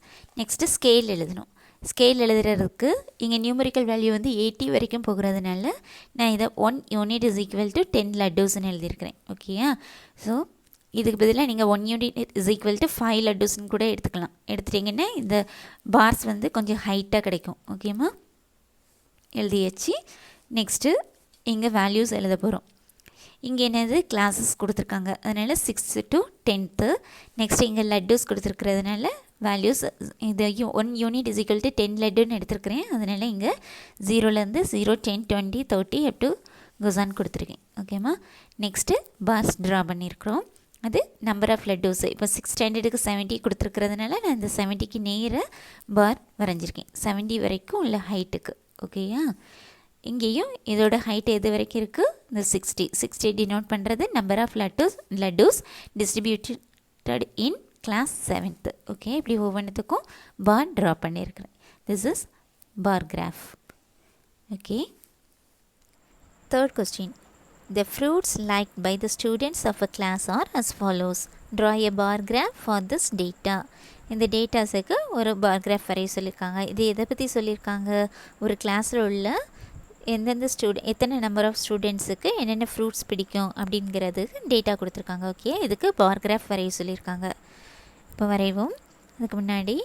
Next scale எழுதணும். ஸ்கேல் எழுதுறதுக்கு இங்கே நியூமரிக்கல் வேல்யூ வந்து 80 வரைக்கும் போகிறதுனால நான் இதை 1 யூனிட் இஸ் ஈக்குவல் டு 10 லட்டூஸ்ன்னு எழுதியிருக்கிறேன். ஓகேயா, ஸோ இதுக்கு பதிலாக நீங்கள் 1 யூனிட் இஸ் ஈக்குவல் டு 5 லட்டூஸ்ன்னு கூட எடுத்துக்கலாம். எடுத்துட்டிங்கன்னா இந்த பார்ஸ் வந்து கொஞ்சம் ஹைட்டாக கிடைக்கும். ஓகேம்மா, எழுதியாச்சு. நெக்ஸ்ட்டு இங்கே வேல்யூஸ் எழுத போகிறோம். இங்கே என்னது கிளாஸஸ் கொடுத்துருக்காங்க, அதனால் 6 to 10th. நெக்ஸ்ட்டு இங்கே லட்டூஸ் கொடுத்துருக்கிறதுனால வேல்யூஸ் இது 1 யூனிட் இஸ் ஈக்குவல் டு 10 லட்டுன்னு எடுத்துருக்கிறேன். அதனால் இங்கே 0லேருந்து 0, 10, 20, 30 அப் டு குசான் கொடுத்துருக்கேன். ஓகேம்மா, நெக்ஸ்ட்டு பார்ஸ் ட்ரா பண்ணியிருக்கிறோம். அது நம்பர் ஆஃப் லட்டூஸ். இப்போ 6th ஸ்டாண்டர்டுக்கு 70 கொடுத்துருக்கிறதுனால நான் இந்த 70க்கு நேராக பார் வரைஞ்சிருக்கேன். 70 வரைக்கும் உள்ள ஹைட்டுக்கு. ஓகேயா, இங்கேயும் இதோட ஹைட் எது வரைக்கும் இருக்குது? இந்த 60 டினோட் பண்ணுறது number of laddus distributed in class 7th. Okay, இப்படி ஒவ்வொன்றுத்துக்கும் பார் ட்ரா பண்ணியிருக்கிறேன். This is bar graph. Okay, third question. The fruits liked by the students of a class are as follows. Draw a bar graph for this data. இந்த டேட்டாஸுக்கு ஒரு பார் graph வரைய சொல்லியிருக்காங்க. இது எதை பற்றி சொல்லியிருக்காங்க? ஒரு கிளாஸில் உள்ள எந்தெந்த எத்தனை நம்பர் ஆஃப் ஸ்டூடெண்ட்ஸுக்கு என்னென்ன ஃப்ரூட்ஸ் பிடிக்கும் அப்படிங்கிறதுக்கு டேட்டா கொடுத்துருக்காங்க. ஓகே, இதுக்கு பார் கிராஃப் வரைய சொல்லியிருக்காங்க. இப்போ வரைவோம். அதுக்கு முன்னாடி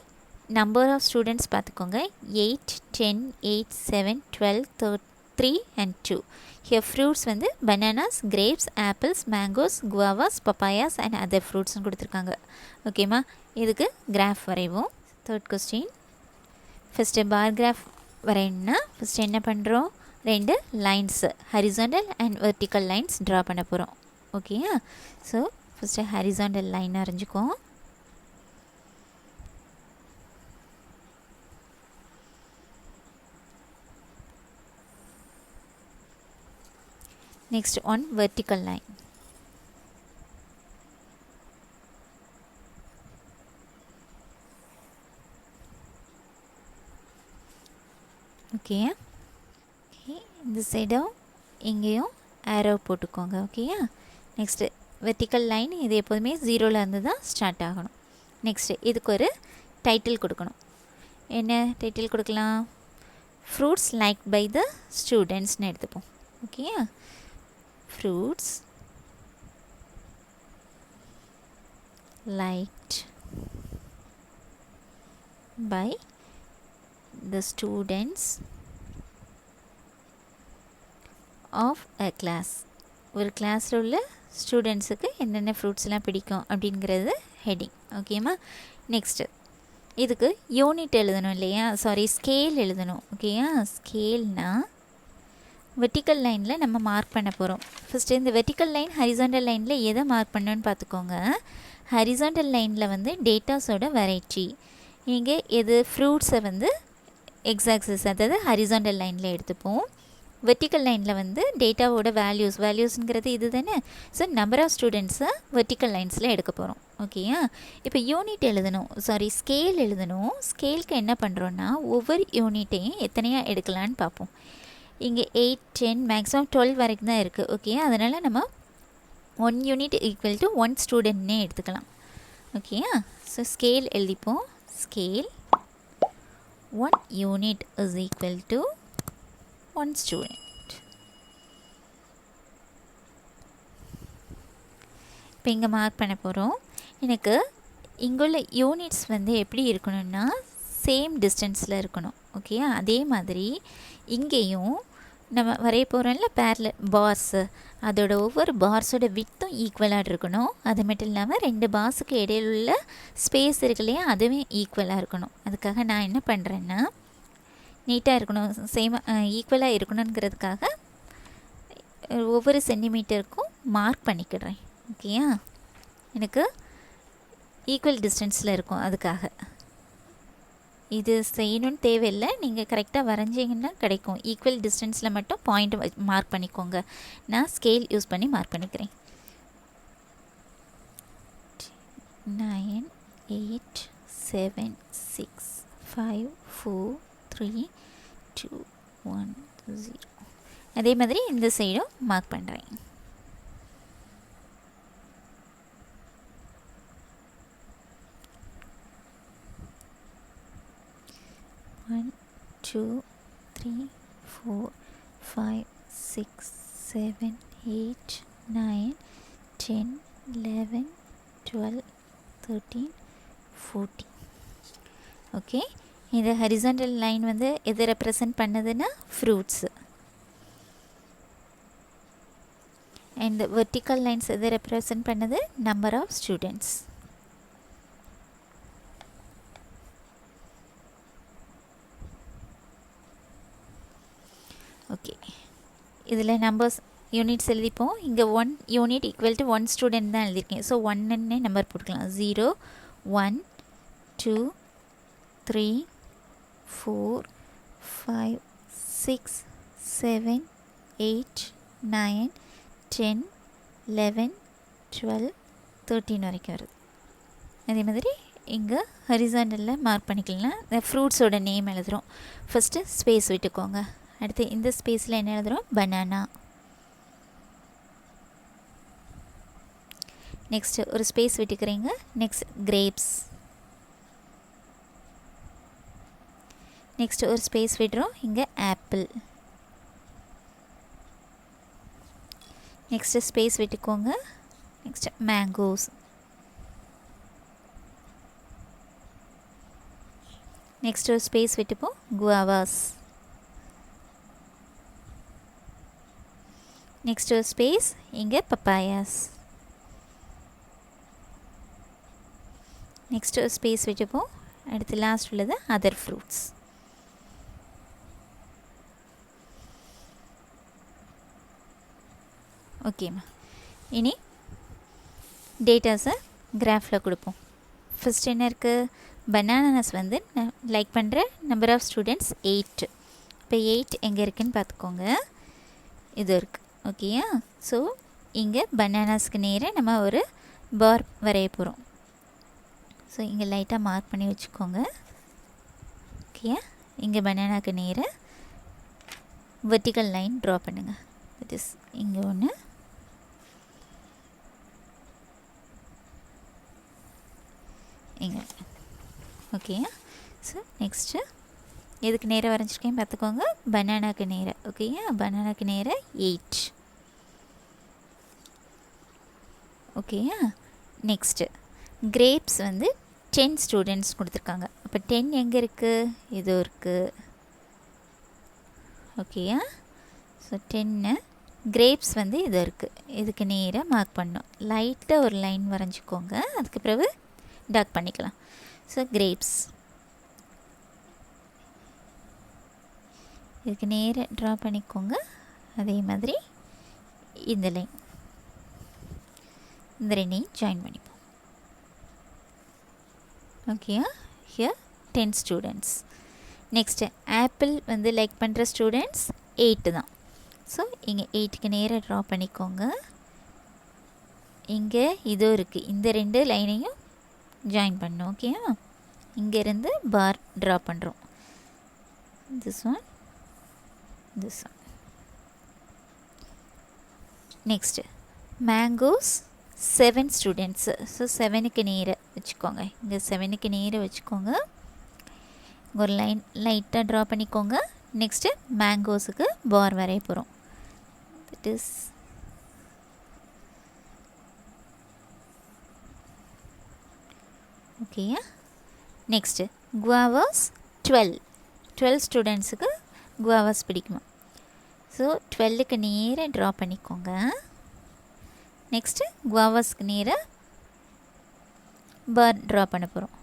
நம்பர் ஆஃப் ஸ்டூடெண்ட்ஸ் பார்த்துக்கோங்க. 8, 10, 8, 7, 12, 3 and 2. Here fruits வந்து bananas, grapes, apples, mangoes, guavas, papayas and other ஃப்ரூட்ஸ்னு கொடுத்துருக்காங்க. ஓகேம்மா, இதுக்கு கிராஃப் வரைவோம். Third question. First bar graph வரையணுன்னா ஃபஸ்ட்டு என்ன பண்ணுறோம்? ரெண்டு lines horizontal and vertical lines draw பண்ண போகிறோம். ஓகேயா? ஸோ ஃபஸ்ட்டு ஹரிசாண்டல் லைன் வரைஞ்சிக்கோ. Next one vertical line. ஓகேயா? ஓகே, இந்த சைடும் இங்கேயும் ஆரோ போட்டுக்கோங்க. ஓகேயா? நெக்ஸ்ட்டு வெர்டிக்கல் லைன் இது எப்போதுமே 0ல் இருந்து தான் ஸ்டார்ட் ஆகணும். நெக்ஸ்ட்டு இதுக்கு ஒரு டைட்டில் கொடுக்கணும். என்ன டைட்டில் கொடுக்கலாம்? ஃப்ரூட்ஸ் லைக் பை த ஸ்டூடெண்ட்ஸ்னு எடுத்துப்போம். ஓகேயா? Fruits liked by the students of a class. ஒரு கிளாஸில் உள்ள ஸ்டூடெண்ட்ஸுக்கு என்னென்ன ஃப்ரூட்ஸ்லாம் பிடிக்கும் அப்படிங்கிறது ஹெட்டிங். ஓகேம்மா? நெக்ஸ்ட்டு இதுக்கு யூனிட் எழுதணும் இல்லையா? சாரி, ஸ்கேல் எழுதணும். ஓகேயா? ஸ்கேல்னால் வெர்டிக்கல் லைனில் நம்ம மார்க் பண்ண போகிறோம். ஃபஸ்ட்டு இந்த வெர்டிக்கல் லைன் ஹரிசாண்டல் லைனில் எதை மார்க் பண்ணணுன்னு பார்த்துக்கோங்க. ஹரிசாண்டல் லைனில் வந்து டேட்டாஸோட வெரைட்டி. இங்கே எது ஃப்ரூட்ஸை வந்து எக்ஸாக்சஸ், அதாவது ஹரிசாண்டல் லைனில் எடுத்துப்போம். வெர்டிக்கல் லைனில் வந்து டேட்டாவோட வேல்யூஸ்ங்கிறது இது தானே. ஸோ நம்பர் ஆஃப் ஸ்டூடெண்ட்ஸை வெர்டிக்கல் லைன்ஸில் எடுக்க போகிறோம். ஓகேயா? இப்போ யூனிட் எழுதணும், சாரி ஸ்கேல் எழுதணும். ஸ்கேலுக்கு என்ன பண்ணுறோன்னா ஒவ்வொரு யூனிட்டையும் எத்தனையாக எடுக்கலான்னு பார்ப்போம். இங்கே 8, 10, மேக்ஸிமம் 12 வரைக்கும் தான் இருக்குது. ஓகே, அதனால் நம்ம 1 யூனிட் ஈக்குவல் டு 1 ஸ்டூடெண்ட்னே எடுத்துக்கலாம். ஓகேயா? ஸோ ஸ்கேல் எழுதிப்போம். Scale 1 unit is equal to 1 student. இப்போ இங்கே மார்க் பண்ண போகிறோம். எனக்கு இங்குள்ள யூனிட்ஸ் வந்து எப்படி இருக்கணும்னா சேம் டிஸ்டன்ஸில் இருக்கணும். ஓகே, அதே மாதிரி இங்கேயும் நம்ம வரைய போகிறோம்ல பேரலல் பார்ஸு, அதோட ஒவ்வொரு பார்ஸோட விட்த்தும் ஈக்குவலாக இருக்கணும். அது மட்டும் இல்லாமல் 2 பார்ஸுக்கு இடையில உள்ள ஸ்பேஸ் இருக்கு இல்லையா, அதுவே ஈக்குவலாக இருக்கணும். அதுக்காக நான் என்ன பண்ணுறேன்னா நீட்டாக இருக்கணும், ஈக்குவலாக இருக்கணுங்கிறதுக்காக ஒவ்வொரு சென்டிமீட்டருக்கும் மார்க் பண்ணிக்கிடுறேன். ஓகேயா? எனக்கு ஈக்குவல் டிஸ்டன்ஸில் இருக்கும். அதுக்காக இது செய்யணும்னு தேவையில்லை, நீங்கள் கரெக்டாக வரைஞ்சிங்கன்னா கிடைக்கும். ஈக்குவல் டிஸ்டன்ஸில் மட்டும் பாயிண்ட் மார்க் பண்ணிக்கோங்க. நான் ஸ்கேல் யூஸ் பண்ணி மார்க் பண்ணிக்கிறேன். 9, 8, 7, 6, 5, 4, 3, 2, 1, 0. அதே மாதிரி இந்த சைடும் மார்க் பண்ணுறேன். One, 2, 3, 4, 5, 6, 7, 8, 9, 10, 11, 12, 13, 14. ஓகே, இந்த ஹரிசாண்டல் லைன் வந்து எதை ரெப்ரசன்ட் பண்ணுதுன்னா ஃப்ரூட்ஸு. அண்ட் வெர்டிக்கல் லைன்ஸ் எதை ரெப்ரசன்ட் பண்ணுது? Number of students. ஓகே, இதில் நம்பர்ஸ் யூனிட்ஸ் எழுதிப்போம். இங்கே 1 யூனிட் ஈக்குவல் டு 1 ஸ்டூடெண்ட் தான் எழுதியிருக்கேன். ஸோ 1ன்னு நம்பர் போட்டுக்கலாம். 0, 1, 2, 3, 4, 5, 6, 7, 8, 9, 10, 11, 12, 13 வரைக்கும் வருது. அதே மாதிரி இங்கே ஹரிசாண்டலில் மார்க் பண்ணிக்கலாம். ஃப்ரூட்ஸோட நேம் எழுதுகிறோம். ஃபஸ்ட்டு ஸ்பேஸ் விட்டுக்கோங்க. அடுத்து இந்த ஸ்பேஸில் என்ன எழுதுகிறோம்? பனானா. நெக்ஸ்ட்டு ஒரு ஸ்பேஸ் விட்டுக்கிறீங்க. Next grapes. நெக்ஸ்ட்டு ஒரு ஸ்பேஸ் விடுறோம். இங்கே ஆப்பிள். நெக்ஸ்ட்டு ஸ்பேஸ் விட்டுக்கோங்க. Next mangoes. நெக்ஸ்ட் ஒரு ஸ்பேஸ் விட்டுப்போம். குவாவாஸ். நெக்ஸ்ட் ஒரு ஸ்பேஸ் இங்கே பப்பாயாஸ். நெக்ஸ்ட் ஒரு ஸ்பேஸ் விட்டுப்போம். அடுத்து லாஸ்ட் உள்ளது அதர் ஃப்ரூட்ஸ். ஓகேம்மா. இனி டேட்டாஸை கிராஃபில் கொடுப்போம். ஃபஸ்ட் என்ன இருக்குது, பனானாஸ் வந்து லைக் பண்ணுற நம்பர் ஆஃப் ஸ்டூடெண்ட்ஸ் 8. இப்போ 8 எங்கே இருக்குதுன்னு பார்த்துக்கோங்க. இது இருக்குது. ஓகேயா? ஸோ இங்கே பனானாஸ்க்கு நேராக நம்ம ஒரு பார் வரைய போகிறோம். ஸோ இங்கே லைட்டாக மார்க் பண்ணி வச்சுக்கோங்க. ஓகேயா? இங்கே பனானாக்கு நேராக வெர்டிக்கல் லைன் ட்ரா பண்ணுங்கள். இட் இஸ் இங்கே ஒன்று, இங்கே. ஓகேயா? ஸோ நெக்ஸ்ட்டு எதுக்கு நேராக வரைஞ்சிருக்கேன் பார்த்துக்கோங்க, பனானாக்கு நேராக. ஓகேயா? பனானாக்கு நேராக 8. ஓகேயா? நெக்ஸ்ட்டு கிரேப்ஸ் வந்து 10 ஸ்டூடெண்ட்ஸ் கொடுத்துருக்காங்க. அப்போ 10 எங்கே இருக்குது, இது இருக்குது. ஓகேயா? ஸோ 10 கிரேப்ஸ் வந்து இது இருக்குது. இதுக்கு நேராக மார்க் பண்ணோம். லைட்டாக ஒரு லைன் வரைஞ்சிக்கோங்க, அதுக்கு பிறகு டார்க் பண்ணிக்கலாம். ஸோ கிரேப்ஸ் இதுக்கு நேராக ட்ரா பண்ணிக்கோங்க. அதே மாதிரி இந்த லைன், இந்த ரெண்டையும் ஜாயின் பண்ணிப்போம். ஓகேயா? Here 10 students. நெக்ஸ்ட்டு ஆப்பிள் வந்து லைக் பண்ணுற ஸ்டூடெண்ட்ஸ் 8 தான். ஸோ இங்கே 8க்கு நேராக ட்ரா பண்ணிக்கோங்க. இங்கே இதுவும் இருக்குது. இந்த 2 லைனையும் ஜாயின் பண்ணோம். ஓகேயா? இங்கேருந்து பார் ட்ரா பண்ணுறோம். This one, this one. Next mangoes 7 students. So 7க்கு நேராக வச்சுக்கோங்க. இங்கே 7க்கு நேராக வச்சுக்கோங்க. ஒரு லைன் லைட்டாக ட்ரா பண்ணிக்கோங்க. நெக்ஸ்ட்டு மேங்கோஸுக்கு பார் வரைய போகிறோம். இட் இஸ் ஓகேயா? நெக்ஸ்ட்டு குவாவாஸ் 12 ஸ்டூடெண்ட்ஸுக்கு குவாவாஸ் பிடிக்குமா. ஸோ 12க்கு நேராக ட்ரா பண்ணிக்கோங்க. நெக்ஸ்ட்டு குவாவாஸ்க்கு நேராக பார் ட்ரா பண்ண போகிறோம்.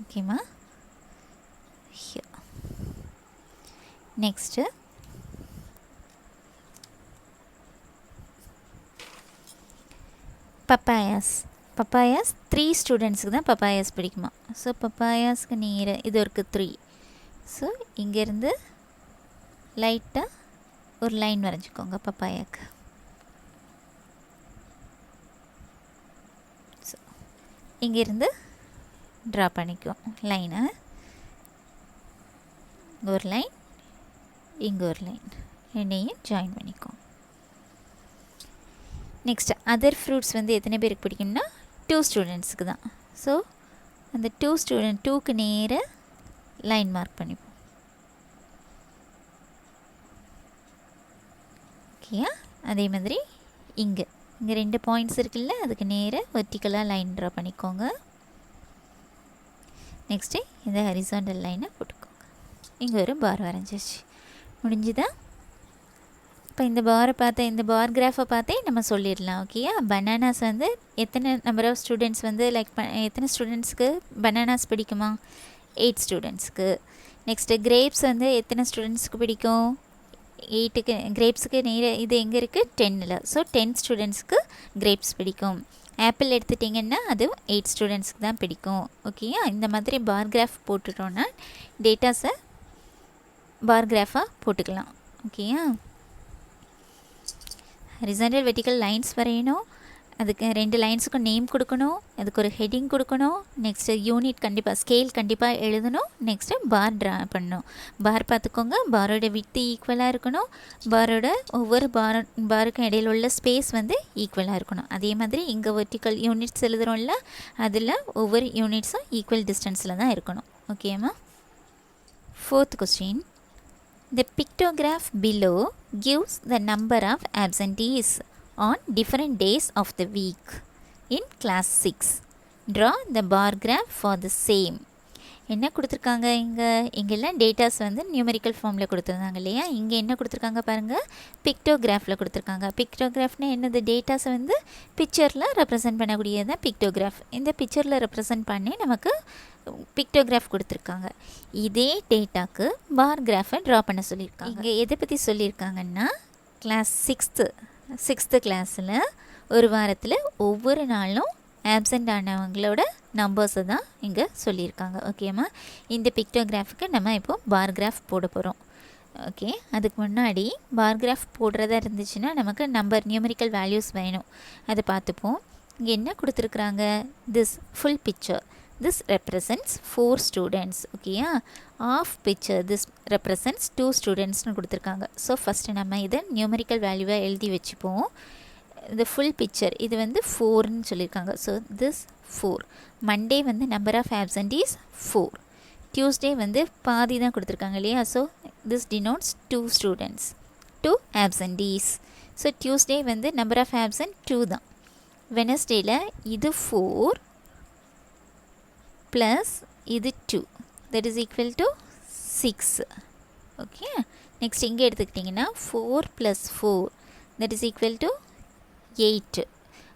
ஓகேம்மா? நெக்ஸ்ட்டு பப்பாயாஸ் 3 ஸ்டூடெண்ட்ஸுக்கு தான் பப்பாயாஸ் பிடிக்குமா. ஸோ பப்பாயாஸ்க்கு நேராக இது இருக்குது 3. ஸோ இங்கேருந்து லைட்டாக ஒரு லைன் வரைஞ்சிக்கோங்க பப்பாயாக்கு. ஸோ இங்கேருந்து ட்ரா பண்ணிக்குவோம் லைனை. ஒரு லைன், இங்கே ஒரு லைன், ரெண்டையும் ஜாயின் பண்ணிக்குவோம். நெக்ஸ்ட் அதர் ஃப்ரூட்ஸ் வந்து எத்தனை பேருக்கு பிடிக்கும்னா 2 ஸ்டூடெண்ட்ஸுக்கு தான். ஸோ அந்த 2க்கு நேராக லைன் மார்க் பண்ணிப்போம். ஓகேயா? அதே மாதிரி இங்கே 2 பாயிண்ட்ஸ் இருக்குல்ல, அதுக்கு நேராக வெர்டிக்கலாக லைன் ட்ரா பண்ணிக்கோங்க. நெக்ஸ்ட்டு இந்த ஹரிசாண்டல் லைனை போட்டுக்கோங்க. இங்கே ஒரு பார் வரைஞ்சிச்சு. முடிஞ்சுதா? இப்போ இந்த பாரை பார்த்தா, இந்த பார் கிராஃபை பார்த்தே நம்ம சொல்லிடலாம். ஓகேயா? பனானாஸ் வந்து எத்தனை நம்பர் ஆஃப் ஸ்டூடெண்ட்ஸ் வந்து எத்தனை ஸ்டூடெண்ட்ஸ்க்கு பனானாஸ் பிடிக்குமா, 8 ஸ்டூடெண்ட்ஸ்க்கு. நெக்ஸ்ட்டு கிரேப்ஸ் வந்து எத்தனை ஸ்டூடெண்ட்ஸ்க்கு பிடிக்கும், 8க்கு. கிரேப்ஸுக்கு நேராக இது எங்கே இருக்குது, 10ல். ஸோ 10 ஸ்டூடெண்ட்ஸ்க்கு கிரேப்ஸ் பிடிக்கும். ஆப்பிள் எடுத்துட்டிங்கன்னா அது 8 ஸ்டூடெண்ட்ஸ்க்கு தான் பிடிக்கும். ஓகேயா? இந்த மாதிரி பார் கிராஃப் போட்டுட்டோன்னா டேட்டாஸை பார் கிராஃபாக போட்டுக்கலாம். ஓகேயா? ஹரிசாண்டல் வெர்டிக்கல் லைன்ஸ் வரையணும். அதுக்கு 2 லைன்ஸுக்கும் நேம் கொடுக்கணும். அதுக்கு ஒரு ஹெட்டிங் கொடுக்கணும். நெக்ஸ்ட்டு யூனிட் கண்டிப்பாக, ஸ்கேல் கண்டிப்பாக எழுதணும். நெக்ஸ்ட்டு பார் ட்ரா பண்ணணும். பார் பார்த்துக்கோங்க, பாரோட வித்து ஈக்குவலாக இருக்கணும். பாரோட ஒவ்வொரு பாருக்கும் இடையில் உள்ள ஸ்பேஸ் வந்து ஈக்குவலாக இருக்கணும். அதே மாதிரி இங்கே வெர்டிக்கல் யூனிட்ஸ் எழுதுகிறோம்ல, அதில் ஒவ்வொரு யூனிட்ஸும் ஈக்குவல் டிஸ்டன்ஸில் தான் இருக்கணும். ஓகேம்மா? 4th question. The pictograph below gives the number of absentees on different days of the week in class 6. Draw the bar graph for the same. என்ன கொடுத்துருக்காங்க, இங்கெல்லாம் டேட்டாஸ் வந்து நியூமெரிக்கல் ஃபார்மில் கொடுத்துருந்தாங்க இல்லையா. இங்கே என்ன கொடுத்துருக்காங்க பாருங்கள், பிக்டோகிராஃபில் கொடுத்துருக்காங்க. பிக்டோகிராஃப்னா என்னது, டேட்டாஸ் வந்து பிக்சரில் ரெப்ரசன்ட் பண்ணக்கூடியது தான் பிக்டோகிராஃப். இந்த பிக்சரில் ரெப்ரசன்ட் பண்ணி நமக்கு பிக்டோகிராஃப் கொடுத்துருக்காங்க. இதே டேட்டாக்கு பார் கிராஃபை ட்ரா பண்ண சொல்லியிருக்காங்க. இங்கே எதை பற்றி சொல்லியிருக்காங்கன்னா கிளாஸ் சிக்ஸ்த்து கிளாஸில் ஒரு வாரத்தில் ஒவ்வொரு நாளும் ஆப்சண்ட் ஆனவங்களோட நம்பர்ஸை தான் இங்கே சொல்லியிருக்காங்க. ஓகேம்மா, இந்த பிக்டோகிராஃபுக்கு நம்ம இப்போது பார் கிராஃப் போட போகிறோம். ஓகே, அதுக்கு முன்னாடி பார் கிராஃப் போடுறதா இருந்துச்சுன்னா நமக்கு நம்பர் நியூமெரிக்கல் வேல்யூஸ் வேணும். அதை பார்த்துப்போம். இங்கே என்ன கொடுத்துருக்குறாங்க, this full picture this represents 4 students. ஓகேயா, ஆஃப் பிக்சர் this represents 2 ஸ்டூடெண்ட்ஸ்னு கொடுத்துருக்காங்க. ஸோ ஃபஸ்ட்டு நம்ம இதை நியூமெரிக்கல் வேல்யூவை எழுதி வச்சுப்போம். இந்த ஃபுல் பிக்சர் இது வந்து 4ன்னு சொல்லியிருக்காங்க. So this 4. மண்டே வந்து நம்பர் ஆஃப் ஆப்சன்டீஸ் 4. டியூஸ்டே வந்து பாதி தான் கொடுத்துருக்காங்க இல்லையா. So this denotes 2 students, 2 absentees. So Tuesday வந்து நம்பர் ஆஃப் ஆப்சன்ட் 2 தான். வெனஸ்டேயில் இது 4 ப்ளஸ் இது 2, that is equal to 6. Okay, next இங்கே எடுத்துக்கிட்டிங்கன்னா 4 + 4 that is equal to 8.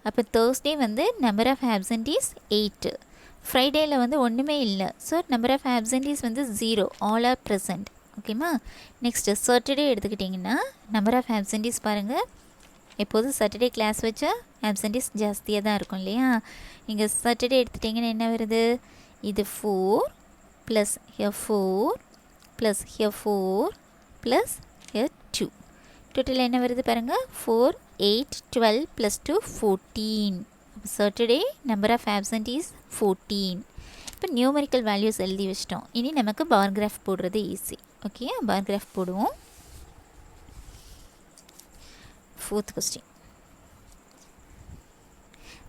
அப்போ தேர்ஸ்டே வந்து நம்பர் ஆஃப் ஆப்சன்டீஸ் 8. ஃப்ரைடேயில் வந்து ஒன்றுமே இல்லை. ஸோ நம்பர் ஆஃப் ஆப்சன்டீஸ் வந்து 0, ஆல் ஆர் ப்ரெசண்ட். ஓகேம்மா, நெக்ஸ்ட்டு சாட்டர்டே எடுத்துக்கிட்டிங்கன்னா நம்பர் ஆஃப் ஆப்சன்டீஸ் பாருங்கள், எப்போதும் சாட்டர்டே கிளாஸ் வச்சா ஆப்சன்டீஸ் ஜாஸ்தியாக தான் இருக்கும் இல்லையா. இங்கே சாட்டர்டே எடுத்துட்டிங்கன்னா என்ன வருது, இது 4 + here 4 + here 4 + here 2. டோட்டல் என்ன வருது பாருங்கள், 4, 8, 12 + 2 14. Saturday number of absentees 14. இப்போ நியூமெரிக்கல் வேல்யூஸ் எழுதி வச்சிட்டோம். இனி நமக்கு பார் கிராஃப் போடுறது ஈஸி. ஓகே, பார் கிராஃப் போடுவோம். 4th question.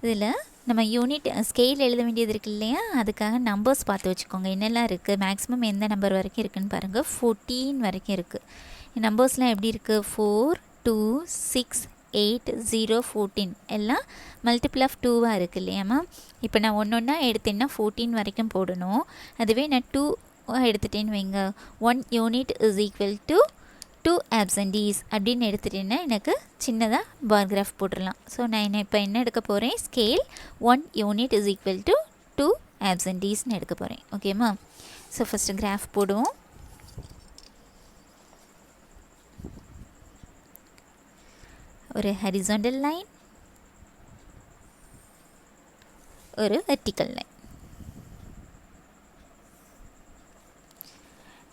இதில் நம்ம யூனிட் ஸ்கேல் எழுத வேண்டியது இருக்குது இல்லையா, அதுக்காக நம்பர்ஸ் பார்த்து வச்சுக்கோங்க. என்னெல்லாம் இருக்குது, மேக்ஸிமம் எந்த நம்பர் வரைக்கும் இருக்குதுன்னு பாருங்கள். 14 வரைக்கும் இருக்குது. நம்பர்ஸ்லாம் எப்படி இருக்குது, 4, 2, 6, 8, 0, 14 எல்லாம் மல்டிபிள் ஆஃப் 2வாக இருக்குது இல்லையாம்மா. இப்போ நான் ஒன்றா எடுத்தேன்னா 14 வரைக்கும் போடணும். அதுவே நான் 2 எடுத்துட்டேன்னு வைங்க, 1 unit is equal to 2 absentees அப்படின்னு எடுத்துட்டேன்னா எனக்கு சின்னதாக பார் கிராஃப் போட்டுடலாம். ஸோ நான் இப்போ என்ன எடுக்க போகிறேன், scale 1 unit is equal to 2 absenteesன்னு எடுக்க போகிறேன். ஓகேம்மா, ஸோ ஃபஸ்ட்டு கிராஃப் போடுவோம். ஒரு ஹரிசாண்டல் லைன், ஒரு வெர்டிக்கல் லைன்.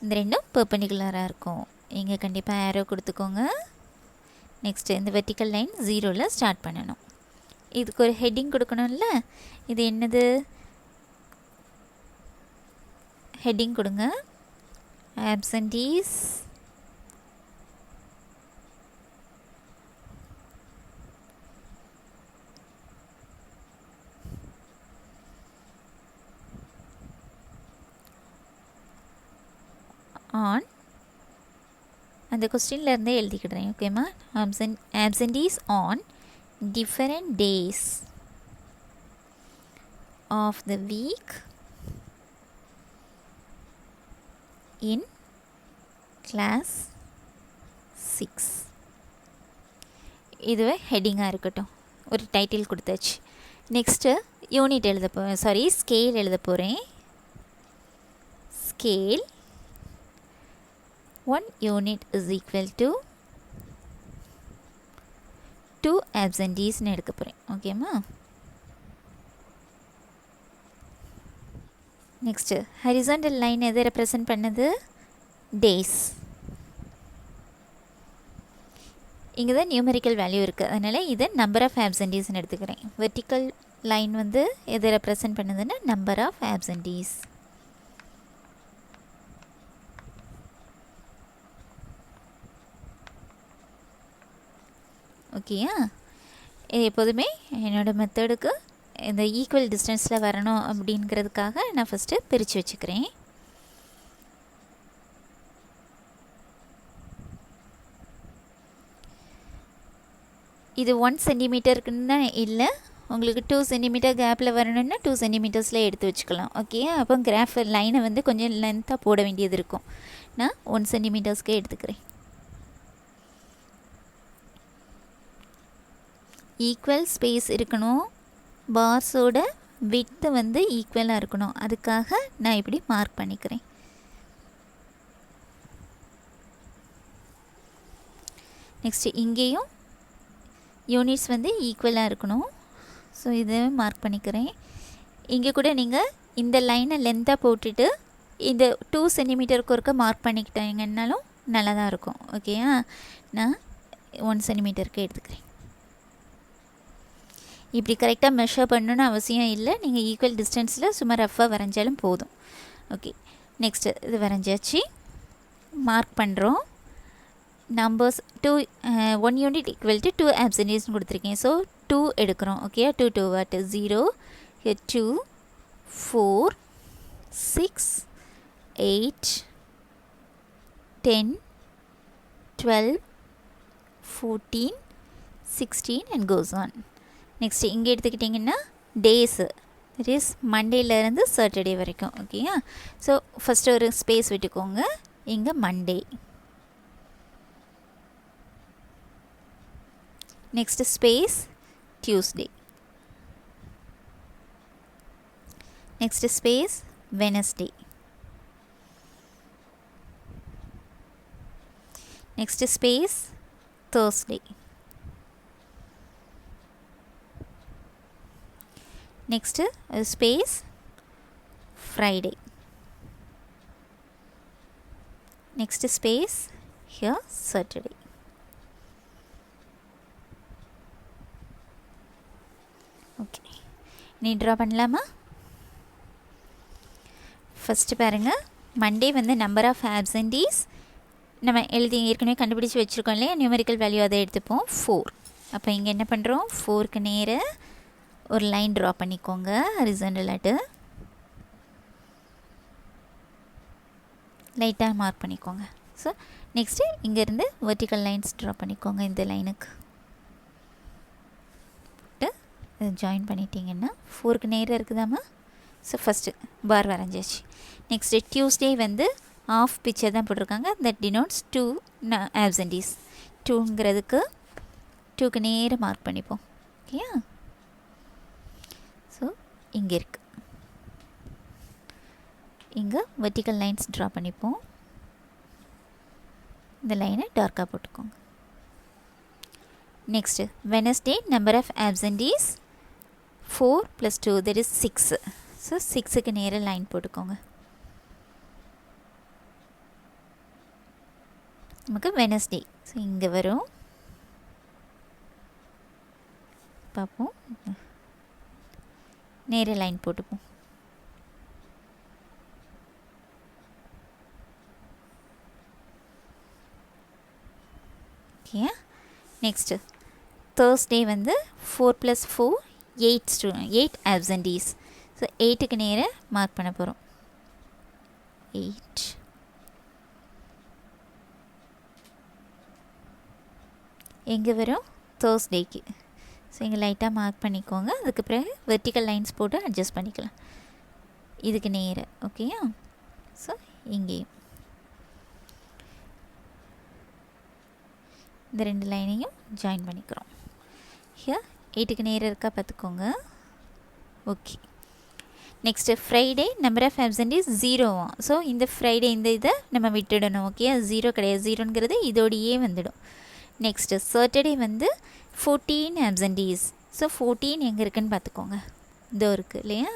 இந்த ரெண்டும் பெர்பெண்டிகுலராக இருக்கும். இங்கே கண்டிப்பாக ஏரோ கொடுத்துக்கோங்க. நெக்ஸ்ட்டு இந்த வெர்டிக்கல் லைன் 0ல் ஸ்டார்ட் பண்ணணும். இதுக்கு ஒரு ஹெட்டிங் கொடுக்கணும்ல, இது என்னது, ஹெட்டிங் கொடுங்க. ஆப்சன்டீஸ் ஆன், அந்த கொஸ்டின்ல இருந்தே எழுதிக்கிடுறேன். ஓகேம்மா, absentees on different days of the week in class 6. இதுவே ஹெட்டிங்காக இருக்கட்டும், ஒரு டைட்டில் கொடுத்தாச்சு. நெக்ஸ்ட்டு யூனிட் எழுத ஸ்கேல் எழுத போகிறேன். Scale 1 unit is equal to 2 absenteesன்னு எடுக்க போகிறேன். ஓகேம்மா, நெக்ஸ்ட்டு ஹரிசாண்டல் லைன் எதை ரெப்ரசன்ட் பண்ணுது, டேஸ். இங்கே தான் நியூமெரிக்கல் வேல்யூ இருக்குது, அதனால் இதை நம்பர் ஆஃப் ஆப்சன்டீஸ்ன்னு எடுத்துக்கிறேன். வெர்டிக்கல் லைன் வந்து எதை ரெப்ரசன்ட் பண்ணுதுன்னா நம்பர் ஆஃப் ஆப்சன்டீஸ். ஓகேயா, எப்போதுமே என்னோடய மெத்தடுக்கு இந்த ஈக்குவல் டிஸ்டன்ஸில் வரணும் அப்படிங்கிறதுக்காக நான் ஃபஸ்ட்டு பிரித்து வச்சுக்கிறேன். இது 1 சென்டிமீட்டருக்குன்னு தான் இல்லை, உங்களுக்கு 2 சென்டிமீட்டர் கேப்பில் வரணும்னா 2 சென்டிமீட்டர்ஸில் எடுத்து வச்சுக்கலாம். ஓகே, அப்போ கிராஃப் லைனை வந்து கொஞ்சம் லென்த்தாக போட வேண்டியது இருக்கும். நான் 1 சென்டிமீட்டர்ஸ்க்கே எடுத்துக்கிறேன். ஈக்குவல் ஸ்பேஸ் இருக்கணும், பார்ஸோட விட்த்து வந்து ஈக்குவலாக இருக்கணும். அதுக்காக நான் இப்படி மார்க் பண்ணிக்கிறேன். நெக்ஸ்ட்டு இங்கேயும் யூனிட்ஸ் வந்து ஈக்குவலாக இருக்கணும். ஸோ இதை மார்க் பண்ணிக்கிறேன். இங்கே கூட நீங்கள் இந்த லைனை லென்த்தாக போட்டுட்டு இந்த 2 சென்டிமீட்டருக்கு ஒருக்க மார்க் பண்ணிக்கிட்டாங்கன்னாலும் நல்லா தான் இருக்கும். ஓகேயா, நான் 1 சென்டிமீட்டருக்கு எடுத்துக்கிறேன். இப்படி கரெக்டாக மெஷர் பண்ணணுன்னு அவசியம் இல்லை. நீங்கள் ஈக்குவல் டிஸ்டன்ஸில் சும்மா ரஃபாக வரைஞ்சாலும் போதும். ஓகே, நெக்ஸ்ட்டு இது வரைஞ்சாச்சு. மார்க் பண்ணுறோம். நம்பர்ஸ் 1 யூனிட் ஈக்குவல் டு 2 ஆப்சன்டேஜ்னு கொடுத்துருக்கேன். ஸோ 2 எடுக்கிறோம். Okay, 2 2 what 0 2 4 6 8 10 12 14 16 and goes on. Next இங்கே எடுத்துக்கிட்டிங்கன்னா டேஸு, இட் இஸ் மண்டேலேருந்து சாட்டர்டே வரைக்கும். ஓகேயா, ஸோ ஃபஸ்ட்டு ஒரு ஸ்பேஸ் விட்டுக்கோங்க. இங்கே Monday, next space Tuesday, next space Wednesday, next space Thursday, next space Friday, next space here Saturday. Okay, நீ draw பண்ணலாமா? First பாருங்கள், மண்டே வந்து நம்பர் ஆஃப் ஆப்சன்டீஸ் நம்ம எழுதி ஏற்கனவே கண்டுபிடிச்சி வச்சுருக்கோம் இல்லையா, நியூமெரிக்கல் வேல்யூ அதை எடுத்துப்போம் 4. அப்போ இங்கே என்ன பண்ணுறோம், 4க்கு நேர ஒரு லைன் ட்ரா பண்ணிக்கோங்க ஹரிசாண்டலாட்டு. லைட்டாக மார்க் பண்ணிக்கோங்க. ஸோ நெக்ஸ்ட்டு இங்கேருந்து வெர்டிக்கல் லைன்ஸ் ட்ரா பண்ணிக்கோங்க. இந்த லைனுக்கு போட்டு ஜாயின் பண்ணிட்டீங்கன்னா 4க்கு நேராக இருக்குதாம்மா. ஸோ ஃபஸ்ட்டு பார் வரைஞ்சாச்சு. நெக்ஸ்ட்டு டியூஸ்டே வந்து ஆஃப் பிக்சர் தான் போட்டிருக்காங்க. That denotes 2 absentees. 2ங்கிறதுக்கு 2க்கு நேராக மார்க் பண்ணிப்போம். ஓகேயா, ஸோ இங்கே இருக்குது. இங்கே வெர்டிக்கல் லைன்ஸ் ட்ரா பண்ணிப்போம். இந்த லைனை டார்க்காக போட்டுக்கோங்க. Next Wednesday number of absentees 4 + 2 that is 6. So 6க்கு நேராக லைன் போட்டுக்கோங்க. நமக்கு வெனஸ்டே, ஸோ இங்கே வரும். பார்ப்போம், நேர லைன் போட்டுப்போம். ஓகே, நெக்ஸ்ட்டு தேர்ஸ்டே வந்து 4 + 4 8 ஆப்சன்டீஸ். ஸோ 8க்கு நேராக மார்க் பண்ண போகிறோம். 8 எங்கே வரும், தேர்ஸ்டேக்கு. ஸோ இங்கே லைட்டாக மார்க் பண்ணிக்கோங்க. அதுக்கு பிறகு வெர்டிக்கல் லைன்ஸ் போட்டு அட்ஜஸ்ட் பண்ணிக்கலாம் இதுக்கு நேராக. ஓகேயா, ஸோ இங்கேயும் இந்த 2 லைனையும் ஜாயின் பண்ணிக்கிறோம். ஹியர் 8க்கு நேராக இருக்கா பார்த்துக்கோங்க. Okay, next Friday number of absentees 0. So இந்த ஃப்ரைடே இந்த இதை நம்ம விட்டுடணும். ஓகே, 0 கிடையாது. 0ங்கிறது இதோடையே வந்துடும். நெக்ஸ்ட்டு சாட்டர்டே வந்து 14 ஆப்சன்டீஸ். ஸோ 14 எங்கே இருக்குதுன்னு பார்த்துக்கோங்க. இதோ இருக்குது இல்லையா,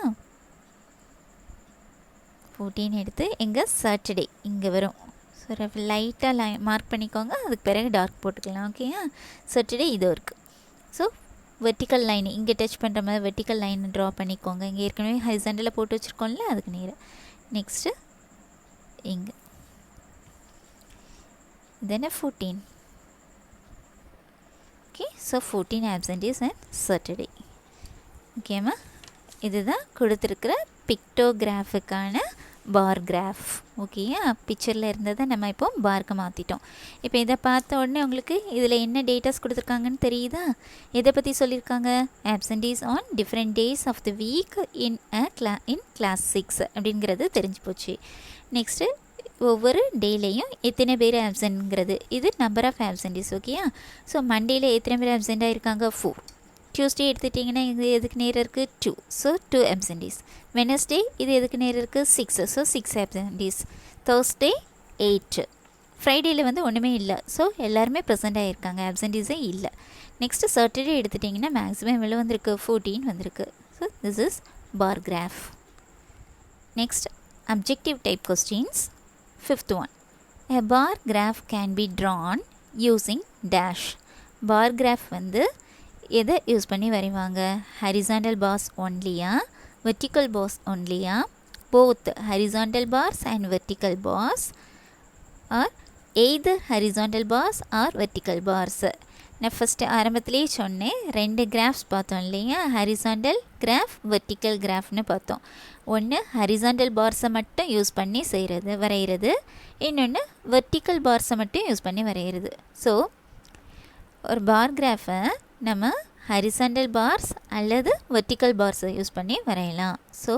14 எடுத்து எங்கே சாட்டர்டே இங்கே வரும். ஸோ லைட்டாக மார்க் பண்ணிக்கோங்க. அதுக்கு பிறகு டார்க் போட்டுக்கலாம். ஓகேயா, சாட்டர்டே இதோ இருக்குது. ஸோ வெர்டிக்கல் லைன் இங்கே டச் பண்ணுற மாதிரி வெர்டிக்கல் லைன் ட்ரா பண்ணிக்கோங்க. இங்கே ஏற்கனவே ஹரிசாண்டலில் போட்டு வச்சுருக்கோம்ல, அதுக்கு நேராக. நெக்ஸ்ட்டு இங்கே தென் 14. Okay, so 14 absentees and Saturday. ஓகேம்மா, இதுதான் கொடுத்துருக்குற பிக்டோகிராஃபுக்கான பார் கிராஃப். ஓகேயா, பிக்சரில் இருந்ததை நம்ம இப்போ பார்க்க மாற்றிட்டோம். இப்போ இதை பார்த்த உடனே உங்களுக்கு இதில் என்ன டேட்டாஸ் கொடுத்துருக்காங்கன்னு தெரியுதா? எதை பற்றி சொல்லியிருக்காங்க? Absentees on different days of the week in class 6 அப்படிங்கிறது தெரிஞ்சு போச்சு. நெக்ஸ்ட்டு ஒவ்வொரு டேலேயும் எத்தனை பேர் ஆப்சன்ட்ங்கிறது, இது நம்பர் ஆஃப் ஆப்சன்டீஸ். ஓகேயா, ஸோ மண்டேயில் எத்தனை பேர் ஆப்சென்ட்டாக இருக்காங்க? 4. டியூஸ்டே எடுத்துட்டிங்கன்னா இது எதுக்கு நேரம் இருக்குது 2, ஸோ 2 absentees. வெனஸ்டே இது எதுக்கு நேரம் இருக்குது 6, ஸோ 6 absentees. தேர்ஸ்டே 8. ஃப்ரைடேயில் வந்து ஒன்றுமே இல்லை, ஸோ எல்லாருமே ப்ரெசென்ட் ஆகியிருக்காங்க, absentees இல்லை. நெக்ஸ்ட்டு சாட்டர்டே எடுத்துட்டிங்கன்னா மேக்ஸிமம் எவ்வளோ வந்திருக்கு 14 வந்திருக்கு. So this is bar graph. Next objective type questions. Fifth one, a bar graph can be drawn using dash. Bar graph வந்து எதை யூஸ் பண்ணி வரைவாங்க? horizontal bars onlyயா, vertical bars onlyயா, both horizontal bars and vertical bars, or either horizontal bars or vertical bars? நான் first ஆரம்பத்திலே சொன்னேன், 2 graphs பார்த்தோம் இல்லையா, horizontal graph vertical கிராஃப்னு பார்த்தோம். ஒன்று ஹரிசாண்டல் பார்ஸை மட்டும் யூஸ் பண்ணி வரைகிறது, இன்னொன்று வெர்டிக்கல் பார்ஸை மட்டும் யூஸ் பண்ணி வரைகிறது. ஸோ ஒரு பார் கிராஃபை நம்ம ஹரிசாண்டல் பார்ஸ் அல்லது வெர்டிக்கல் பார்ஸை யூஸ் பண்ணி வரையலாம். So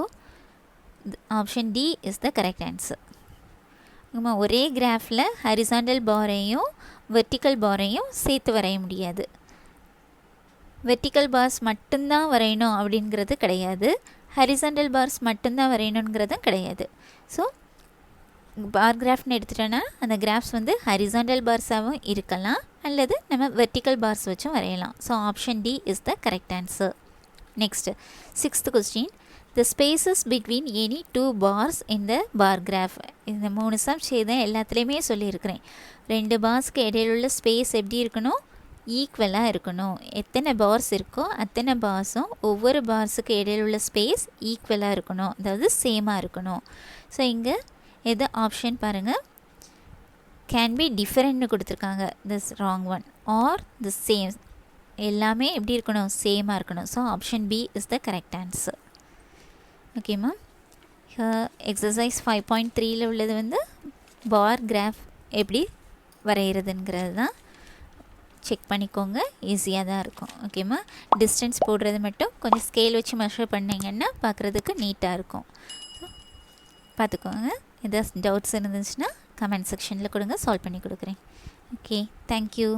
option D is the correct answer. நம்ம ஒரே கிராஃபில் ஹரிசாண்டல் பாரையும் வெர்டிக்கல் பாரையும் சேர்த்து வரைய முடியாது. வெர்டிக்கல் பார்ஸ் மட்டும்தான் வரையணும் அப்படிங்கிறது கிடையாது, ஹரிசாண்டல் பார்ஸ் மட்டும்தான் வரையணுங்கிறதும் கிடையாது. ஸோ பார் கிராஃப்னு எடுத்துட்டோன்னா அந்த கிராஃப்ஸ் வந்து ஹரிசாண்டல் பார்ஸாகவும் இருக்கலாம் அல்லது நம்ம வெர்டிக்கல் பார்ஸ் வச்சும் வரையலாம். So option D is the correct answer. Next 6th question, the spaces between any 2 bars in the bar graph. இந்த 3 சம் செய்த எல்லாத்துலேயுமே சொல்லியிருக்கிறேன். 2 பார்ஸ்க்கு இடையில உள்ள ஸ்பேஸ் எப்படி இருக்கணும்? ஈக்குவலாக இருக்கணும். எத்தனை பார்ஸ் இருக்கோ அத்தனை பார்ஸும் ஒவ்வொரு பார்ஸுக்கு இடையில உள்ள ஸ்பேஸ் ஈக்குவலாக இருக்கணும், அதாவது சேமாக இருக்கணும். ஸோ இங்கே எது ஆப்ஷன் பாருங்கள், கேன் பி டிஃபரெண்ட்னு கொடுத்துருக்காங்க, this wrong one. Are the same, எல்லாமே எப்படி இருக்கணும்? சேமாக இருக்கணும். So option B is the correct answer. ஓகேம்மா, எக்ஸசைஸ் 5.3ல் உள்ளது வந்து பார் கிராஃப் எப்படி வரைகிறதுங்கிறது தான். செக் பண்ணிக்கோங்க, ஈஸியாக தான் இருக்கும். ஓகேம்மா, டிஸ்டன்ஸ் போடுறது மட்டும் கொஞ்சம் ஸ்கேல் வச்சு மெஷர் பண்ணிங்கன்னா பார்க்குறதுக்கு நீட்டாக இருக்கும். பார்த்துக்கோங்க. ஏதாவது டவுட்ஸ் இருந்துச்சுன்னா கமெண்ட் செக்ஷனில் கொடுங்க, சால்வ் பண்ணி கொடுக்குறேன். Okay, thank you.